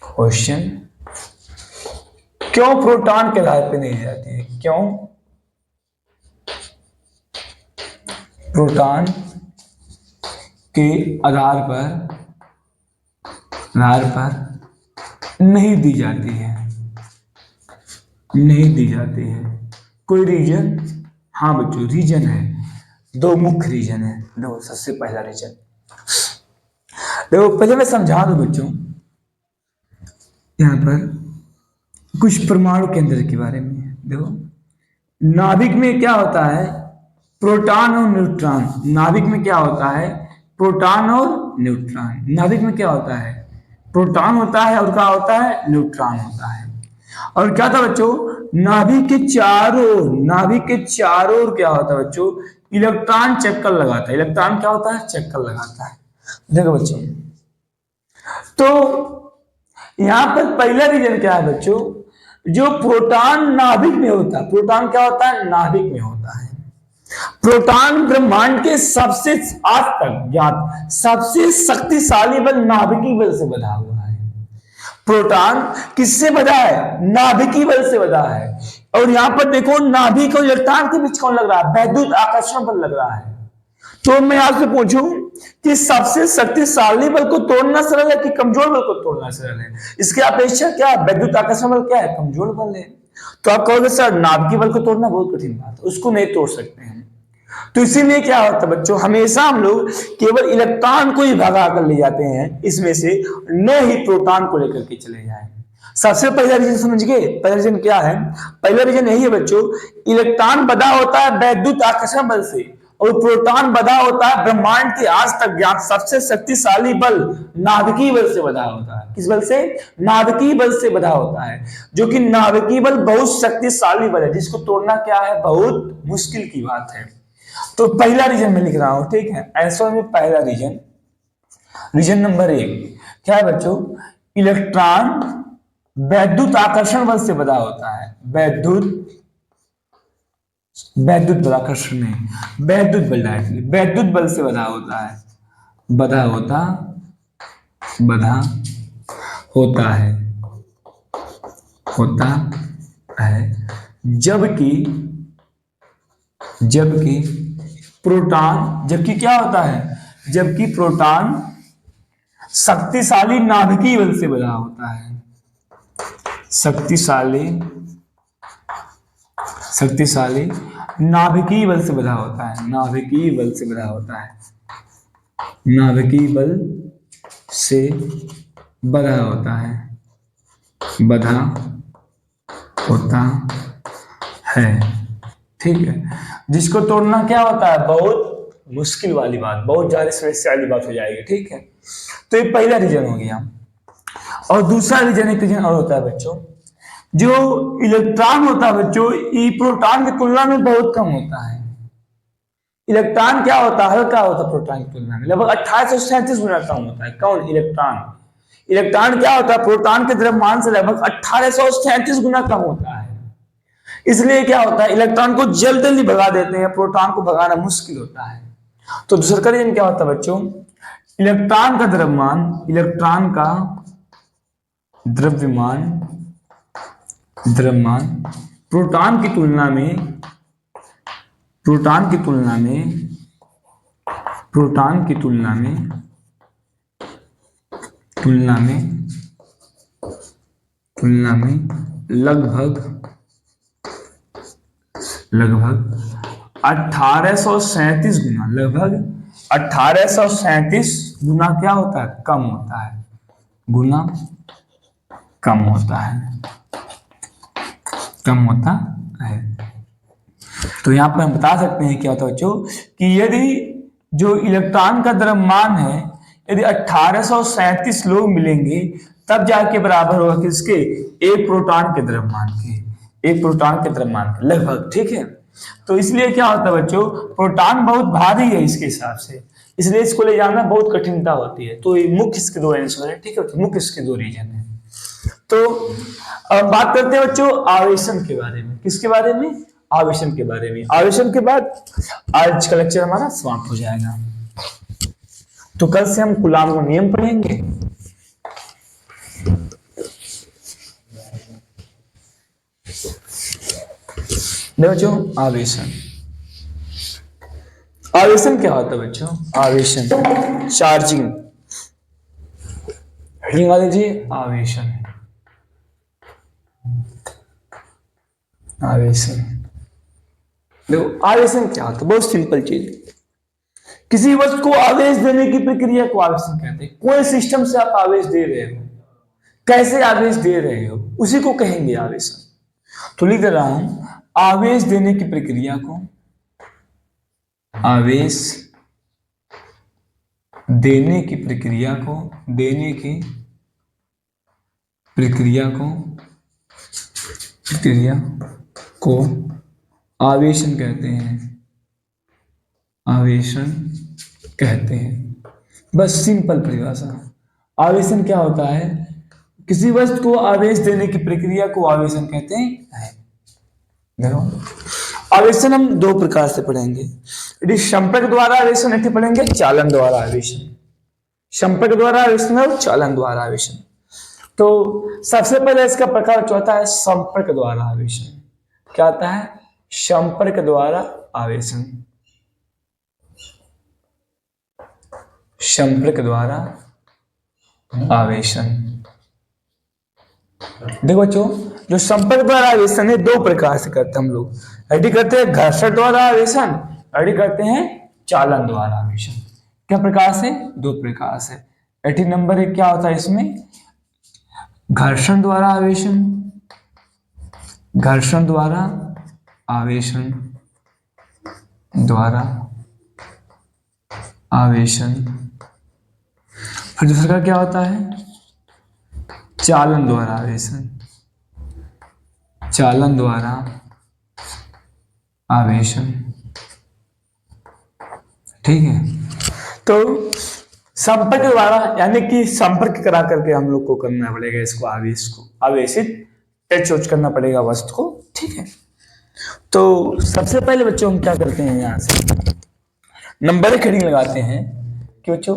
Speaker 1: क्वेश्चन क्यों प्रोटॉन के आधार पे नहीं जाती है? क्यों प्रोटॉन के आधार पर नहीं दी जाती है, नहीं दी जाती है? कोई रीजन? हाँ बच्चों, रीजन है, 2 मुख्य रीजन है। देखो सबसे पहला रीजन, देखो पहले मैं समझा दूं बच्चों, यहां पर कुछ परमाणु केंद्र के बारे में। देखो नाभिक में क्या होता है? प्रोटॉन और न्यूट्रॉन। नाभिक में क्या होता है? प्रोटॉन और न्यूट्रॉन। नाभिक में क्या होता है? प्रोटॉन होता है और क्या होता है, न्यूट्रॉन होता है। और क्या था बच्चों, नाभिक के चारों ओर क्या होता है बच्चों, इलेक्ट्रॉन चक्कर लगाता है। इलेक्ट्रॉन क्या होता है, चक्कर लगाता है। देखो बच्चों, तो यहां पर पहला रीजन क्या है बच्चों, जो प्रोटॉन नाभिक में होता है। प्रोटॉन क्या होता है, नाभिक में होता है। प्रोटॉन ब्रह्मांड के सबसे आज तक ज्ञात सबसे शक्तिशाली बल नाभिकीय बल से बना हुआ है। प्रोटॉन किससे बना है, नाभिकीय बल से बना है। और यहां पर देखो, नाभिक और इलेक्ट्रॉन के बीच कौन लग रहा है, वैद्युत आकर्षण बल लग रहा है। तो मैं आपसे पूछूं कि सबसे शक्तिशाली बल को तोड़ना सरल है कि कमजोर बल को तोड़ना सरल है? इसकी अपेक्षा क्या, वैद्युत आकर्षण बल क्या है, कमजोर बल है। तो आप कहोगे सर नाभिकीय बल को तोड़ना बहुत कठिन बात है, उसको नहीं तोड़ सकते हैं। तो इसीलिए क्या होता है बच्चों, हमेशा हम लोग केवल इलेक्ट्रॉन को ही भगा कर ले जाते हैं इसमें से, न ही प्रोटॉन को लेकर के चले जाएं। सबसे पहला रीजन समझ गए, पहला रीजन क्या है, पहला रीजन यही है बच्चों, इलेक्ट्रॉन बधा होता है वैद्युत आकर्षण बल से, और प्रोटॉन बधा होता है ब्रह्मांड के आज तक ज्ञात सबसे शक्तिशाली बल नाभिकीय बल से बधा होता है। किस बल से, नाभिकीय बल से बधा होता है, जो कि नाभिकीय बल बहुत शक्तिशाली बल है, जिसको तोड़ना क्या है, बहुत मुश्किल की बात है। तो पहला रीजन मैं लिख रहा हूं, ठीक है, आंसर में पहला रीजन, रीजन नंबर 1 क्या है बच्चों, इलेक्ट्रॉन वैद्युत आकर्षण बल से बधा होता है। वैद्युत बल, आकर्षण नहीं, वैद्युत बल, डायरेक्टली वैद्युत बल से बधा होता है, बधा होता है। जबकि प्रोटॉन, जबकि क्या होता है, जबकि प्रोटॉन शक्तिशाली नाभिकीय बल से बधा होता है। शक्तिशाली नाभिकीय बल से बधा होता है, नाभिकीय बल से बधा होता है, नाभिकीय बल से बधा होता है, बधा होता है, ठीक है। जिसको तोड़ना क्या होता है, बहुत मुश्किल वाली बात, बहुत ज्यादा समस्या वाली बात हो जाएगी, ठीक है। तो ये पहला रीजन हो गया। और दूसरा रीजन, एक रीजन और होता है बच्चों, जो इलेक्ट्रॉन होता है बच्चों, ये प्रोटॉन की तुलना में बहुत कम होता है। इलेक्ट्रॉन क्या होता है, हल्का होता है प्रोटॉन की तुलना में, लगभग 1837 गुना कम होता है। कौन, इलेक्ट्रॉन क्या होता है, प्रोटॉन के द्रव्यमान से लगभग 1837 गुना कम होता है। इसलिए क्या होता है, इलेक्ट्रॉन को जल्दी भगा देते हैं, प्रोटॉन को भगाना मुश्किल होता है। तो दूसरा रीजन क्या होता है बच्चों, इलेक्ट्रॉन का द्रव्यमान प्रोटॉन की तुलना में लगभग 1837 गुना, लगभग 1837 गुना क्या होता है, कम होता है, गुना कम होता है। तो यहां पर हम बता सकते हैं क्या होता है बच्चों, कि यदि जो इलेक्ट्रॉन का द्रव्यमान है, यदि 1837 लोग मिलेंगे तब जाके बराबर होगा किसके, एक प्रोटॉन के द्रव्यमान के लगभग, ठीक है। तो इसलिए क्या होता है बच्चों, प्रोटॉन बहुत भारी है इसके हिसाब से, इसलिए इसको ले जाना बहुत कठिनता होती है। तो ये मुख्य इसके दो आंसर है, ठीक है, मुख्य इसके दो रीजन है। तो अब बात करते हैं बच्चों आवेशन के बारे में। किसके बारे में, आवेशन के बारे में। आवेशन के बाद आज का लेक्चर हमारा समाप्त हो जाएगा। तो कल से हम कूलाम का नियम पढ़ेंगे। बच्चों आवेशन क्या होता है बच्चों, आवेशन, चार्जिंग, हेडिंग वाले जी, आवेशन देखो आवेशन क्या होता है, बहुत सिंपल चीज, किसी वस्तु को आवेश देने की प्रक्रिया को आवेशन कहते हैं। कोई सिस्टम से आप आवेश दे रहे हो, कैसे आवेश दे रहे हो, उसी को कहेंगे आवेशन। तो लिख रहा हूं, आवेश देने की प्रक्रिया को, आवेश देने की प्रक्रिया को, देने की प्रक्रिया को आवेशन कहते हैं, आवेशन कहते हैं। बस सिंपल परिभाषा। आवेशन क्या होता है? किसी वस्तु को आवेश देने की प्रक्रिया को आवेशन कहते हैं। देखो, आवेशन हम दो प्रकार से पढ़ेंगे। यदि संपर्क द्वारा आवेशन, ऐसे पढ़ेंगे चालन द्वारा आवेशन। संपर्क द्वारा आवेशन और चालन द्वारा आवेशन। तो सबसे पहले इसका प्रकार जो होता है संपर्क द्वारा आवेशन। क्या आता है? संपर्क द्वारा आवेशन। संपर्क द्वारा आवेशन। देखो बच्चों, जो संपर्क द्वारा आवेशन है दो प्रकार से करते हैं हम लोग। यदि करते हैं घर्षण द्वारा आवेशन, यदि करते हैं चालन द्वारा आवेशन। क्या प्रकार से? दो प्रकार से। 18 नंबर एक क्या होता है इसमें? घर्षण द्वारा आवेशन, घर्षण द्वारा आवेशन, द्वारा आवेशन। फिर दूसरा का क्या होता है? चालन द्वारा आवेशन, चालन द्वारा आवेशन। ठीक है। तो संपर्क द्वारा यानी कि संपर्क करा करके हम लोग को करना पड़ेगा इसको, आवेश को आवेशित टच करना पड़ेगा वस्तु को। ठीक है। तो सबसे पहले बच्चों हम क्या करते हैं, यहां से नंबर एक हेडिंग लगाते हैं कि बच्चों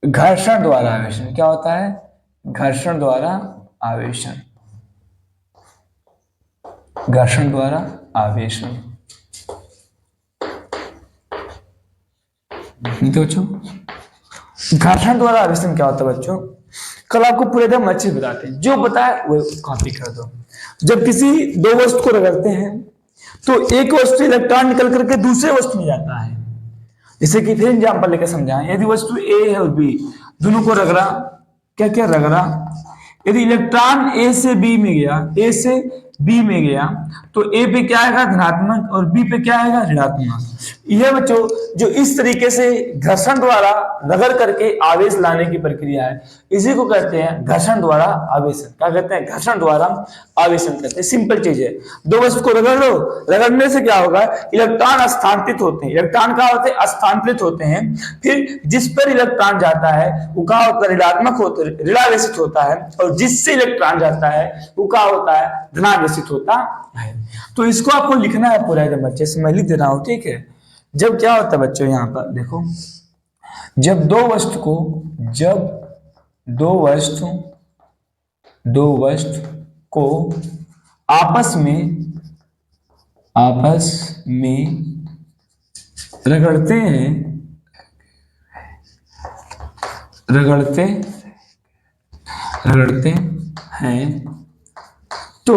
Speaker 1: घर्षण द्वारा आवेशन क्या होता है? घर्षण द्वारा आवेशन, घर्षण द्वारा आवेशन। तो बच्चों घर्षण द्वारा आवेशन क्या होता है बच्चों? कल आपको पूरे एकदम अच्छे से बताते हैं, जो बताए वो कॉपी कर दो। जब किसी दो वस्तु को रगड़ते हैं तो एक वस्तु इलेक्ट्रॉन निकल करके दूसरे वस्तु में जाता है। जैसे कि फिर एग्जाम्पल लेकर समझाएं, यदि वस्तु ए है और बी दोनों को रगड़ा, क्या क्या रगड़ा, यदि इलेक्ट्रॉन ए से बी में गया, ए से बी में गया तो ए पे क्या आएगा? धनात्मक, और बी पे क्या आएगा? ऋणात्मक। यह बच्चों जो इस तरीके से घर्षण द्वारा रगड़ करके आवेश लाने की प्रक्रिया है, इसी को कहते हैं घर्षण द्वारा आवेशन। क्या कहते हैं? घर्षण द्वारा आवेशन कहते हैं। सिंपल चीज है, दो वस्तु को रगड़ लो, रगड़ने से क्या होगा? इलेक्ट्रॉन स्थानांतरित होते हैं। इलेक्ट्रॉन क्या होते हैं? स्थानांतरित होते हैं। फिर जिस पर इलेक्ट्रॉन जाता है वो क्या होता है? ऋणात्मक होता है, ऋणावेशित होता है, और जिससे इलेक्ट्रॉन जाता है वो क्या होता है? धनावेशित होता है। तो इसको आपको लिखना है पूरा एकदम अच्छे से, मैं लिख दे रहा हूं। ठीक है। जब क्या होता है बच्चों, यहां पर देखो, जब दो वस्तु को आपस में रगड़ते हैं तो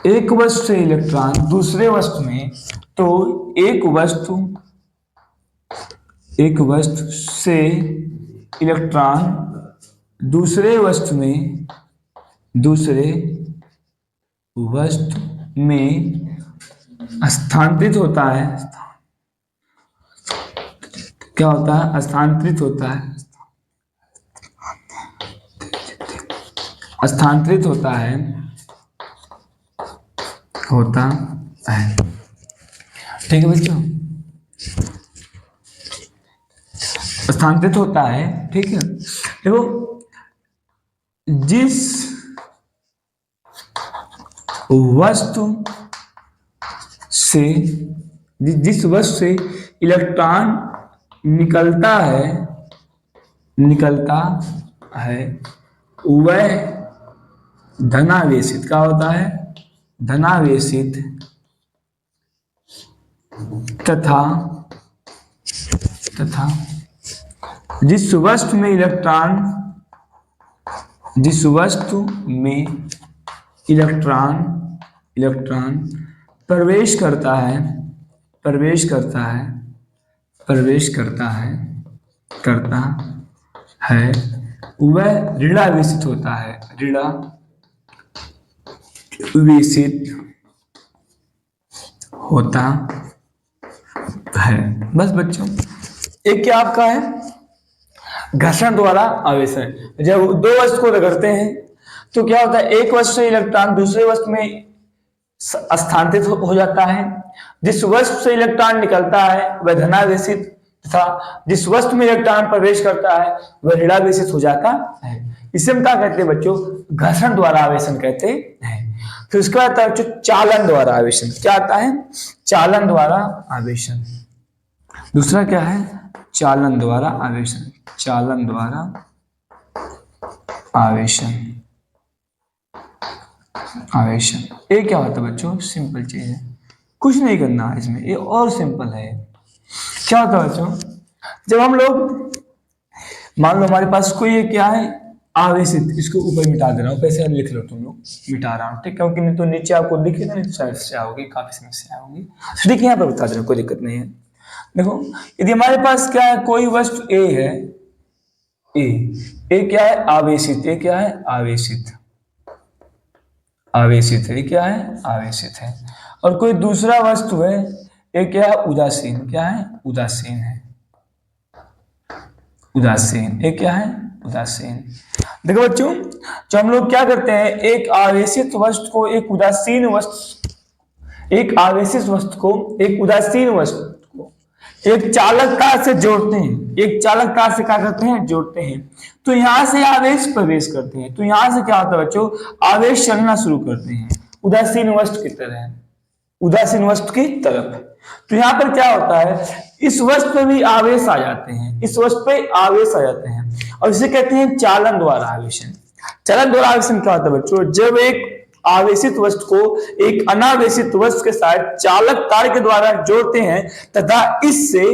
Speaker 1: एक वस्तु से इलेक्ट्रॉन दूसरे वस्तु में, तो एक वस्तु से इलेक्ट्रॉन दूसरे वस्तु में स्थानांतरित होता है। क्या होता है? स्थानांतरित होता है, स्थानांतरित होता है। ठीक है बच्चों, स्थानांतरित होता है। ठीक है। देखो, जिस वस्तु से इलेक्ट्रॉन निकलता है वह धनावेशित क्या होता है? धनावेशित तथा जिस वस्तु में इलेक्ट्रॉन प्रवेश करता है वह ऋणावेशित होता है, ऋणावेशित होता है। बस बच्चों, एक क्या आपका है घर्षण द्वारा आवेशन। जब दो वस्तु को रगड़ते हैं तो क्या होता है, एक वस्तु से इलेक्ट्रॉन दूसरे वस्तु में स्थानांतरित हो जाता है। जिस वस्तु से इलेक्ट्रॉन निकलता है वह धनावेशित तथा जिस वस्तु में इलेक्ट्रॉन प्रवेश करता है वह ऋणावेशित हो जाता है। इसे हम क्या कहते हैं बच्चों, घर्षण द्वारा आवेशन कहते हैं। फिर उसके बाद आता है बच्चों चालन द्वारा आवेशन। क्या आता है, चालन द्वारा आवेशन। दूसरा क्या है, चालन द्वारा आवेशन। चालन द्वारा आवेशन। आवेशन ये क्या होता है बच्चों, सिंपल चीज है, कुछ नहीं करना है इसमें, ये और सिंपल है। क्या होता है बच्चों, जब हम लोग मान लो हमारे पास कोई ये क्या है आवेशित, इसको ऊपर मिटा दे रहा हूँ, कैसे लिख लो तुम लोग, मिटा रहा हूँ ठीक, क्योंकि नहीं तो नीचे आपको दिखेगा नहीं तो समस्या होगी, काफी समस्या होगी। ठीक है, यहाँ पर बता दे रहा हूँ, कोई दिक्कत नहीं है। देखो यदि हमारे पास क्या है, कोई वस्तु ए है, ए क्या है आवेशित, ए क्या है आवेशित, आवेशित है, क्या है आवेशित है। और कोई दूसरा वस्तु है, ये क्या है उदासीन, क्या है उदासीन है, उदासीन, ये क्या है उदासीन। देखो बच्चों, जो हम लोग क्या करते हैं, एक आवेशित वस्तु को एक उदासीन वस्तु, एक आवेशित वस्तु को एक उदासीन वस्तु को एक चालक तार से जोड़ते हैं, एक चालक तार से क्या करते हैं जोड़ते हैं, तो यहां से आवेश प्रवेश करते हैं, तो यहां से क्या होता है बच्चों, आवेश चलना शुरू करते हैं उदासीन वस्तु की तरह, उदासीन वस्तु की तरफ। तो यहाँ पर क्या होता है, इस वस्तु पे भी आवेश आ जाते हैं, इस वस्तु पे आवेश आ जाते हैं, और इसे कहते हैं चालन द्वारा आवेशन। चालन द्वारा आवेशन क्या होता है बच्चों, जब एक आवेशित वस्तु को एक अनावेशित वस्तु के साथ चालक तार के द्वारा जोड़ते हैं तथा इससे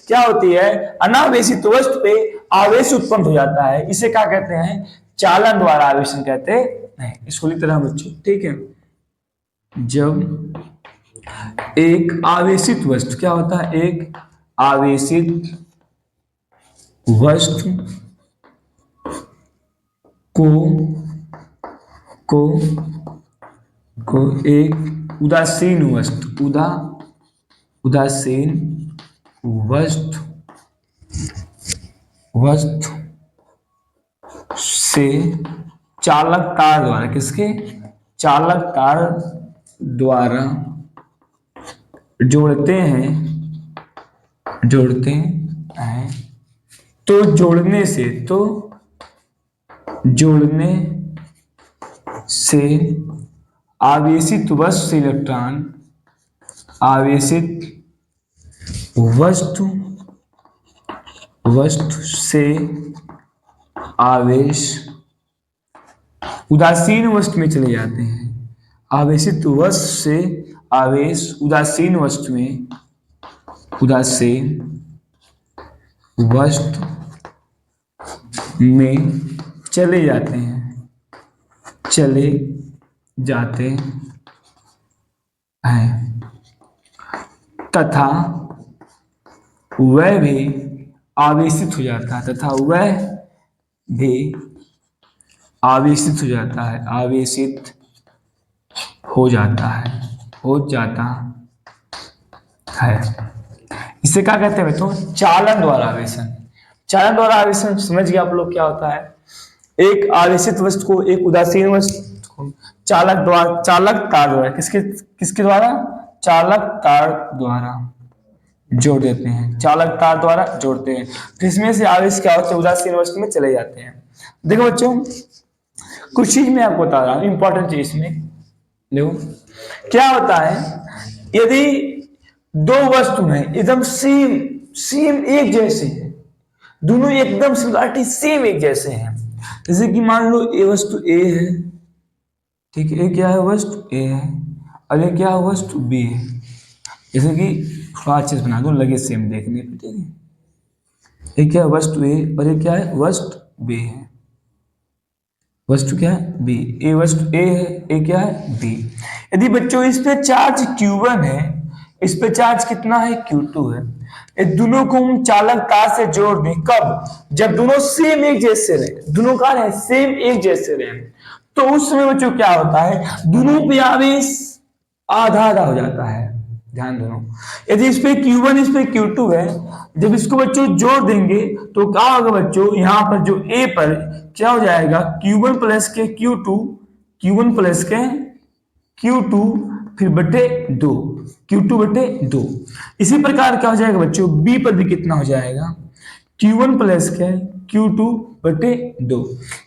Speaker 1: क्या होती है, अनावेशित वस्तु पे आवेश उत्पन्न हो जाता है, इसे क्या कहते हैं, चालन द्वारा आवेशन कहते हैं। इसको लिख रहा हूं बच्चों, ठीक है। जब एक आवेशित वस्तु, क्या होता है, एक आवेशित वस्तु को एक उदासीन वस्तु, उदासीन वस्तु से चालक तार द्वारा, किसके चालक तार द्वारा जोड़ते हैं, तो जोड़ने से आवेशित वस्तु से इलेक्ट्रॉन, आवेशित वस्तु से आवेश उदासीन वस्तु में चले जाते हैं, आवेशित वस्तु से आवेश उदासीन वस्तु में, उदासीन वस्तु में चले जाते हैं, चले जाते हैं तथा वह भी आवेशित हो जाता है, तथा वह भी आवेशित हो जाता है, आवेशित हो जाता है, हो जाता है। इसे क्या कहते हैं बच्चों, चालन द्वारा आवेशन। चालन द्वारा आवेशन समझ गए आप लोग क्या होता है, एक आवेशित वस्तु को एक उदासीन वस्तु को चालक तार द्वारा, किसके द्वारा, चालक तार द्वारा जोड़ देते हैं, चालक तार द्वारा जोड़ते हैं, तो इसमें से आवेश क्या होता है, उदासीन वस्तु में चले जाते हैं। देखो बच्चों, कुछ चीज मैं आपको बता रहा हूँ, इंपॉर्टेंट चीज इसमें देखो क्या होता है, यदि दो वस्तु हैं एकदम सेम एक जैसे हैं, दोनों एकदम सिमिलरिटी सेम एक जैसे हैं, जैसे कि मान लो ये वस्तु ए है, ठीक है, ये क्या है वस्तु ए है, और ये क्या है वस्तु बी है, जैसे कि थोड़ा अच्छे से बना दो लगे सेम देखने पे, ठीक है। ये क्या है वस्तु ए और ये क्या है वस्तु बी है, वस्तु क्या है बी, ए वस्तु ए है, ए क्या है बी। यदि बच्चों इस पे चार्ज Q1 है, इस पे चार्ज कितना है Q2 है, ये दोनों को हम चालक तार से जोड़ दें, कब, जब दोनों सेम एक जैसे रहे, दोनों का रहे सेम एक जैसे रहे, तो उस समय बच्चों क्या होता है, दोनों पे आवेश आधा आधा हो जाता है, ध्यान देना, यदि इस पे Q1 इस पे Q2 है, जब इसको बच्चों जोड़ देंगे तो क्या होगा बच्चों, यहाँ पर जो A पर क्या हो जाएगा, Q1 प्लस के Q2, Q1 प्लस के Q2 फिर बटे 2, Q2 बटे 2। इसी प्रकार क्या हो जाएगा बच्चों, B पर भी कितना हो जाएगा, Q1 प्लस के Q2 बटे 2।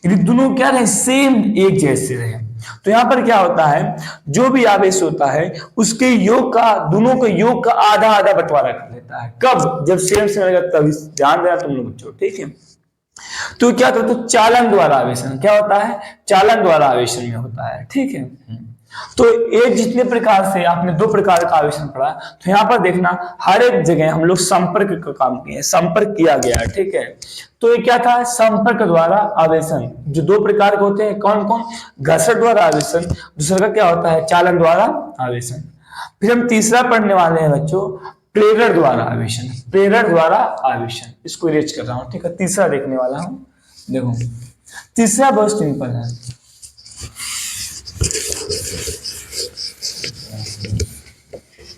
Speaker 1: यदि दोनों क्या रहे, सेम एक जैसे रहे, तो यहां पर क्या होता है, जो भी आवेश होता है उसके योग का, दोनों के योग का आधा आधा बंटवारा कर लेता है। कब, जब सेम से रहेगा तब। ध्यान देना तुम लोग बच्चों, ठीक है। तो क्या होता है, तो चालन द्वारा आवेशन क्या होता है, चालन द्वारा आवेशन में होता है, ठीक है। तो एक जितने प्रकार से आपने दो प्रकार का आवेशन पढ़ा, तो यहां पर देखना हर एक जगह हम लोग संपर्क का काम किए, संपर्क किया गया है, ठीक है। तो ये क्या था, संपर्क द्वारा आवेशन, जो दो प्रकार के होते हैं, कौन कौन, घर्षण द्वारा आवेशन, दूसरा का क्या होता है, चालन द्वारा आवेशन। फिर हम तीसरा पढ़ने वाले हैं बच्चों, प्रेरण द्वारा आवेशन, प्रेरण द्वारा आवेशन, इसको इरेज कर रहा हूं, ठीक है। तीसरा देखने वाला हूं, देखो तीसरा बहुत सिंपल है।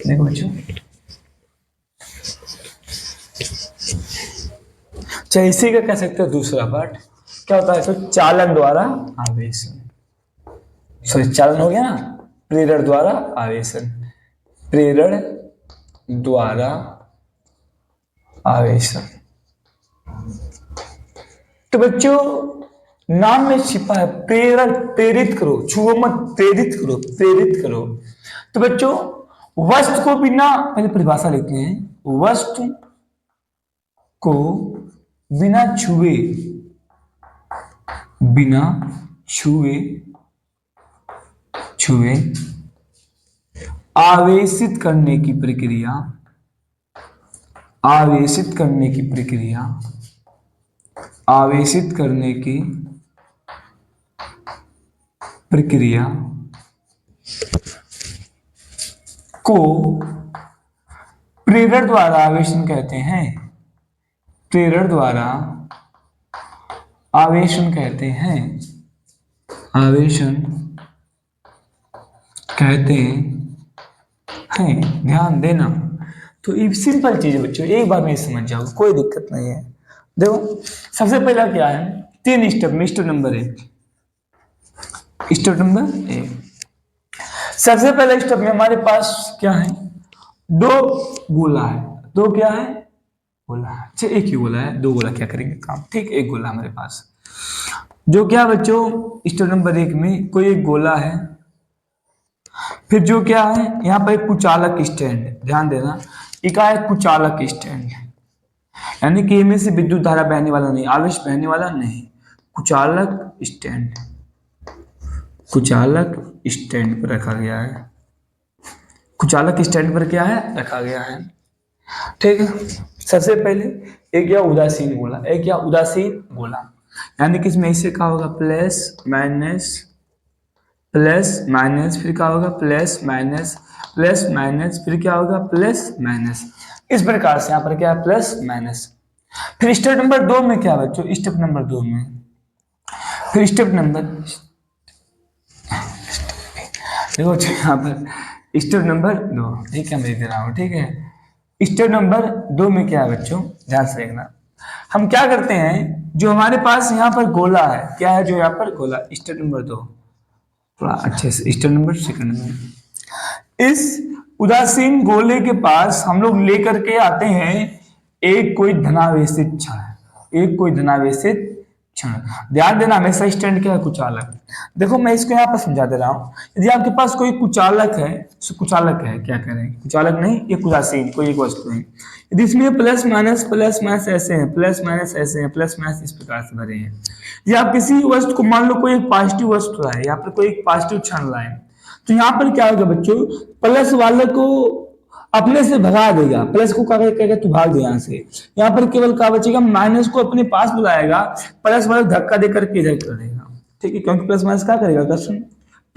Speaker 1: देखो बच्चों, चाहे इसी का कह सकते हो दूसरा पार्ट, क्या होता है, तो चालन द्वारा आवेशन, सॉरी चालन हो गया ना, प्रेरण द्वारा आवेशन, प्रेरण द्वारा आवेशन। तो बच्चों नाम में छिपा है प्रेरण, प्रेरित करो, छुओ मत, प्रेरित करो, प्रेरित करो। तो बच्चों वस्तु को बिना, पहले परिभाषा लिखते हैं, वस्तु को बिना छुए, बिना छुए छुए आवेशित करने की प्रक्रिया, आवेशित करने की प्रक्रिया, आवेशित करने की प्रक्रिया को प्रेरण द्वारा आवेशन कहते हैं, प्रेरण द्वारा आवेशन कहते हैं, आवेशन कहते हैं। ध्यान देना, तो ये सिंपल चीज है बच्चों, एक बार में समझ जाओ, कोई दिक्कत नहीं है। देखो सबसे पहला क्या है, 3 स्टेप में, स्टेप नंबर 1, स्टेप नंबर 1, सबसे पहले स्टेप में हमारे पास क्या है, 2 गोला है, 2 क्या है, गोला है, अच्छा एक ही गोला है, 2 गोला क्या करेंगे काम, ठीक, एक गोला हमारे पास, जो क्या बच्चों स्टेप नंबर 1 में कोई एक गोला है, फिर जो क्या है यहाँ पर एक कुचालक स्टैंड है, ध्यान देना, एक कुचालक स्टैंड, यानी कि इनमें से विद्युत धारा बहने वाला नहीं, आवेश बहने वाला नहीं, कुचालक स्टैंड, कुचालक स्टैंड पर रखा गया है, कुचालक स्टैंड पर क्या है, रखा गया है, ठीक है। सबसे पहले एक या उदासीन गोला, एक या उदासीन गोला, यानी कि इसमें इससे क्या होगा, प्लस माइनस, प्लस माइनस, फिर क्या होगा, प्लस माइनस, प्लस माइनस, फिर क्या होगा, प्लस माइनस, इस प्रकार से यहाँ पर क्या है, प्लस माइनस। फिर स्टेप नंबर 2 में क्या बच्चों, स्टेप नंबर 2 में, फिर स्टेप नंबर, देखो यहाँ पर स्टेप नंबर 2, ठीक है, मैं लिख रहा हूँ, ठीक है। स्टेप नंबर 2 में क्या है बच्चों, ध्यान से देखना, हम क्या करते हैं, जो हमारे पास यहाँ पर गोला है, क्या है, जो यहाँ पर गोला, स्टेप नंबर 2, थोड़ा अच्छे से, स्टेप नंबर 2 में, इस उदासीन गोले के पास हम लोग लेकर के आते हैं एक कोई धनावेशित क्षण, एक कोई धनावेशित क्षण। ध्यान देना हमेशा स्टैंड क्या है, कुचालक। देखो मैं इसको यहाँ पर समझा दे रहा हूँ, यदि आपके पास कोई कुचालक है, कुचालक है, क्या करें, कुचालक नहीं, एक उदासीन कोई एक वस्तु है, यदि इसमें प्लस माइनस ऐसे हैं, प्लस माइनस ऐसे हैं, प्लस माइनस इस प्रकार से भरे हैं, या आप किसी वस्तु को मान लो कोई एक पॉजिटिव वस्तु है, यहाँ पर कोई एक पॉजिटिव क्षण लाए, तो यहाँ पर क्या होगा बच्चों, प्लस वाले को अपने से भगा देगा, प्लस को क्या कहेगा, तू भाग दे यहाँ से, यहाँ पर केवल क्या बचेगा, माइनस को अपने पास बुलाएगा, प्लस वाले धक्का देकर के इधर कर देगा, ठीक है, क्योंकि प्लस माइनस क्या करेगा, कर्षण,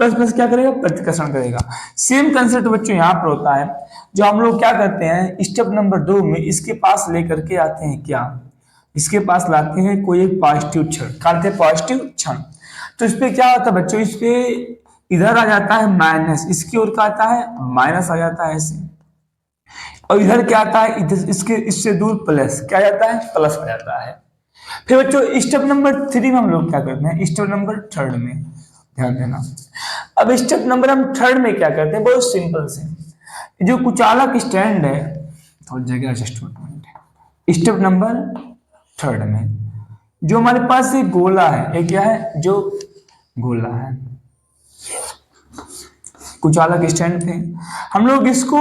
Speaker 1: प्लस प्लस क्या करेगा, प्रतिकर्षण करेगा। सेम कंसेप्ट बच्चों यहाँ पर होता है, जो हम लोग क्या करते हैं स्टेप नंबर 2 में, इसके पास लेकर के आते हैं, क्या, इसके पास लाते हैं कोई एक पॉजिटिव क्षण, कहते हैं पॉजिटिव क्षण, तो इस पे क्या होता है बच्चों, इस पे इधर आ जाता है माइनस, इसकी ओर का आता है माइनस आ जाता है ऐसे, और इधर क्या आता है, इधर इसके इससे दूर प्लस क्या जाता है, प्लस आ जाता है। फिर बच्चों स्टेप नंबर 3 में हम लोग क्या करते हैं, स्टेप नंबर 3 में ध्यान देना। अब स्टेप नंबर हम 3 में क्या करते हैं, बहुत सिंपल से, जो कुचालक स्टैंड है, थोड़ी जगह एडजस्टमेंट है। स्टेप नंबर 3 में जो हमारे पास ये गोला है, ये क्या है, जो गोला है कुचालक स्टैंड पे, हम लोग इसको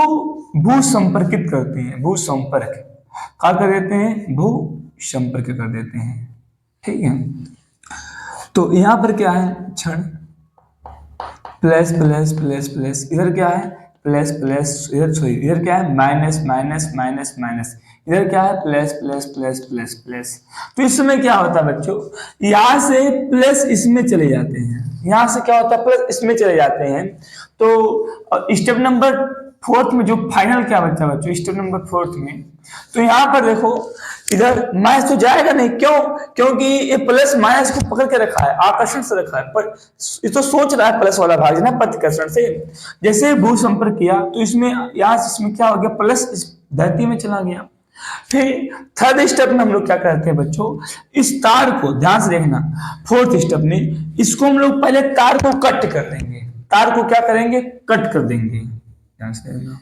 Speaker 1: भू संपर्कित करते हैं, भू संपर्क क्या कर देते हैं, भू संपर्क कर देते हैं, ठीक है। तो यहां पर क्या है, क्षण प्लस प्लस प्लस प्लस, इधर क्या है प्लस प्लस, इधर सॉरी इधर क्या है माइनस माइनस माइनस माइनस, इधर क्या है plus plus plus plus plus. तो इस समय क्या होता है बच्चों, यहां से प्लस इसमें चले जाते हैं, यहां से क्या होता है प्लस इसमें चले जाते हैं। तो स्टेप नंबर 4 में जो फाइनल क्या बचा बच्चों, स्टेप नंबर 4 में, तो यहां पर देखो इधर माइनस तो जाएगा नहीं, क्यों, क्योंकि ये प्लस माइनस को पकड़ के रखा है, आकर्षण से रखा है, पर ये तो सोच रहा है प्लस वाला भाग ना प्रतिकर्षण से। जैसे भू संपर्क किया तो इसमें यहां से इसमें क्या हो गया, प्लस इस धरती में चला गया। फिर थर्ड स्टेप में हम लोग क्या करते हैं बच्चों, इस तार को ध्यान से देखना, फोर्थ स्टेप में इसको हम लोग पहले तार को कट कर देंगे, तार को क्या करेंगे, कट कर देंगे, ध्यान से देखना,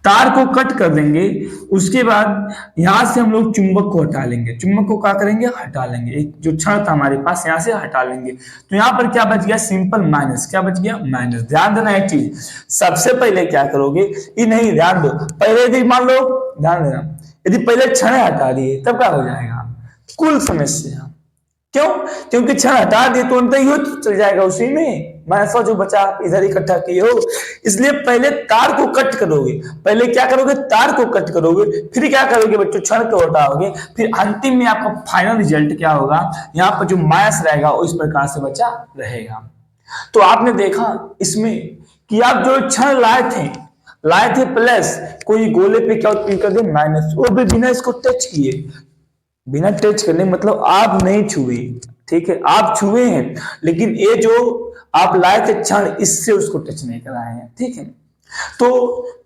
Speaker 1: तार को कट कर देंगे। उसके बाद यहां से हम लोग चुंबक को हटा लेंगे, चुंबक को क्या करेंगे, हटा लेंगे, एक जो क्षण था हमारे पास यहां से हटा लेंगे। तो यहां पर क्या बच गया, सिंपल माइनस, क्या बच गया, माइनस। ध्यान देना एक चीज, सबसे पहले क्या करोगे, ये नहीं, ध्यान दो, पहले यदि मान लो, ध्यान देना, यदि पहले क्षण हटा दिए तब क्या हो जाएगा, कुल समस्या। क्यों, क्योंकि क्षण हटा दिए तो अंत ही चल जाएगा उसी में, माइनस जो बचा इधर इकट्ठा किए हो, इसलिए पहले तार को कट करोगे, पहले क्या करोगे, तार को कट करोगे, फिर क्या करोगे बच्चों, क्षण को हटाओगे, फिर अंतिम में आपका फाइनल रिजल्ट क्या होगा, यहाँ पर जो माइनस रहेगा वो इस प्रकार से बचा रहेगा। तो आपने देखा इसमें कि आप जो क्षण लाए थे प्लस, कोई गोले पे क्या उत्पन्न कर दे माइनस, वो भी बिना इसको टच किए, बिना टच करने मतलब आप नहीं छुए, ठीक है, आप छुए हैं लेकिन ये जो आप लाए थे क्षण, इससे उसको टच नहीं कराए हैं, ठीक है। तो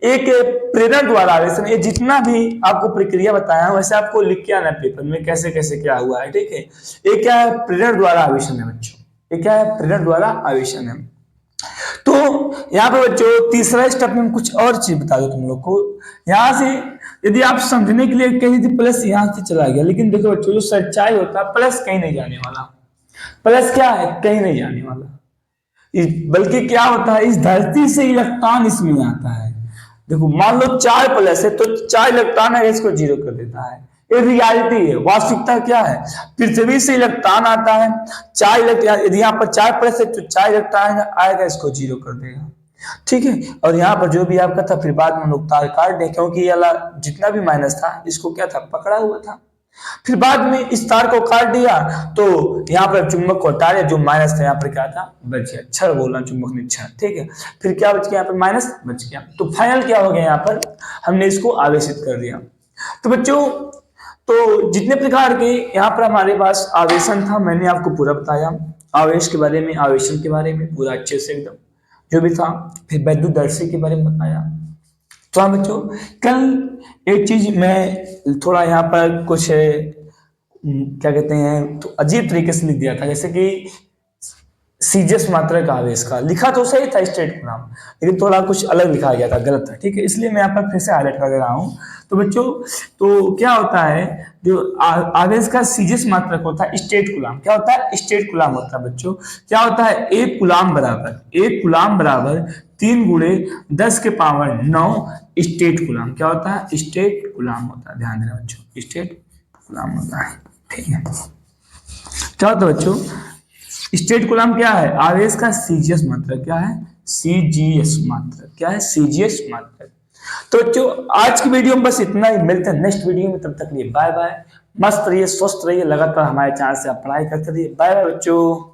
Speaker 1: एक प्रेरण द्वारा आवेशन, ये जितना भी आपको प्रक्रिया बताया वैसे आपको लिख के आना पेपर में, कैसे कैसे क्या हुआ है, ठीक है। ये क्या है, प्रेरण द्वारा आवेशन है बच्चों, ये क्या है, प्रेरण द्वारा आवेशन है। तो यहाँ पे बच्चों तीसरा स्टेप में कुछ और चीज बता दो तुम लोग को, यहां से यदि आप समझने के लिए कहीं थी प्लस यहां से चला गया, लेकिन देखो बच्चों जो सच्चाई होता है प्लस कहीं नहीं जाने वाला, प्लस क्या है, कहीं नहीं जाने वाला, बल्कि क्या होता है, इस धरती से इलेक्ट्रॉन इसमें आता है। देखो मान लो 4 प्लस है तो 4 इलेक्ट्रॉन है, इसको 0 कर देता है, ये रियलिटी है, वास्तविकता क्या है, पृथ्वी से इलेक्ट्रॉन आता है, 4 इलेक्ट्रॉन, यदि यहाँ पर 4 प्लस है तो 4 इलेक्ट्रॉन आएगा, इसको 0 कर देगा, ठीक है। और यहाँ पर जो भी आपका था फिर बाद में हम लोग तार काट दें, क्योंकि ये वाला जितना भी माइनस था इसको क्या था, पकड़ा हुआ था। फिर बाद में इस तार को काट दिया तो यहाँ पर चुंबक को हटा दिया, जो माइनस था यहाँ पर क्या था, बच गया, क्षण बोलना चुंबक ने क्षण, ठीक है। फिर क्या बच गया, यहाँ पर माइनस बच गया, तो फाइनल क्या हो गया, यहाँ पर हमने इसको आवेशित कर दिया। तो बच्चों तो जितने प्रकार के यहाँ पर हमारे पास आवेशन था मैंने आपको पूरा बताया, आवेश के बारे में, आवेशन के बारे में पूरा अच्छे से एकदम जो भी था। फिर वैद्युतदर्शी के बारे में बताया। तो हाँ बच्चों, कल एक चीज मैं थोड़ा यहाँ पर कुछ क्या कहते हैं तो अजीब तरीके से लिख दिया था, जैसे कि सीजियस मात्रक आवेश का लिखा तो सही था स्ट्रेट नाम, लेकिन थोड़ा कुछ अलग लिखा गया था, गलत था, ठीक है, इसलिए मैं यहाँ पर फिर से हाईलाइट कर दे रहा हूँ। तो बच्चों तो क्या होता है, जो आवेश का सीजियस मात्रक होता है स्टेट कूलाम, क्या होता है, स्टेट कूलाम होता है बच्चों। क्या होता है, 1 कूलाम बराबर 3 गुणे 10 के पावर 9 स्टेट कूलाम, क्या होता है, स्टेट कूलाम होता है, ध्यान देना बच्चों, स्टेट कूलाम होता है, ठीक है। क्या होता है बच्चों, स्टेट कूलाम क्या है, आवेश का सीजीएस मात्रक, क्या है, सीजीएस मात्रक, क्या है, सीजीएस मात्रक। तो बच्चों आज की वीडियो में बस इतना ही, मिलते हैं नेक्स्ट वीडियो में, तब तक लिए बाय बाय, मस्त रहिए, स्वस्थ रहिए, लगातार हमारे चैनल से आप पढ़ाई करते रहिए, बाय बाय बच्चों।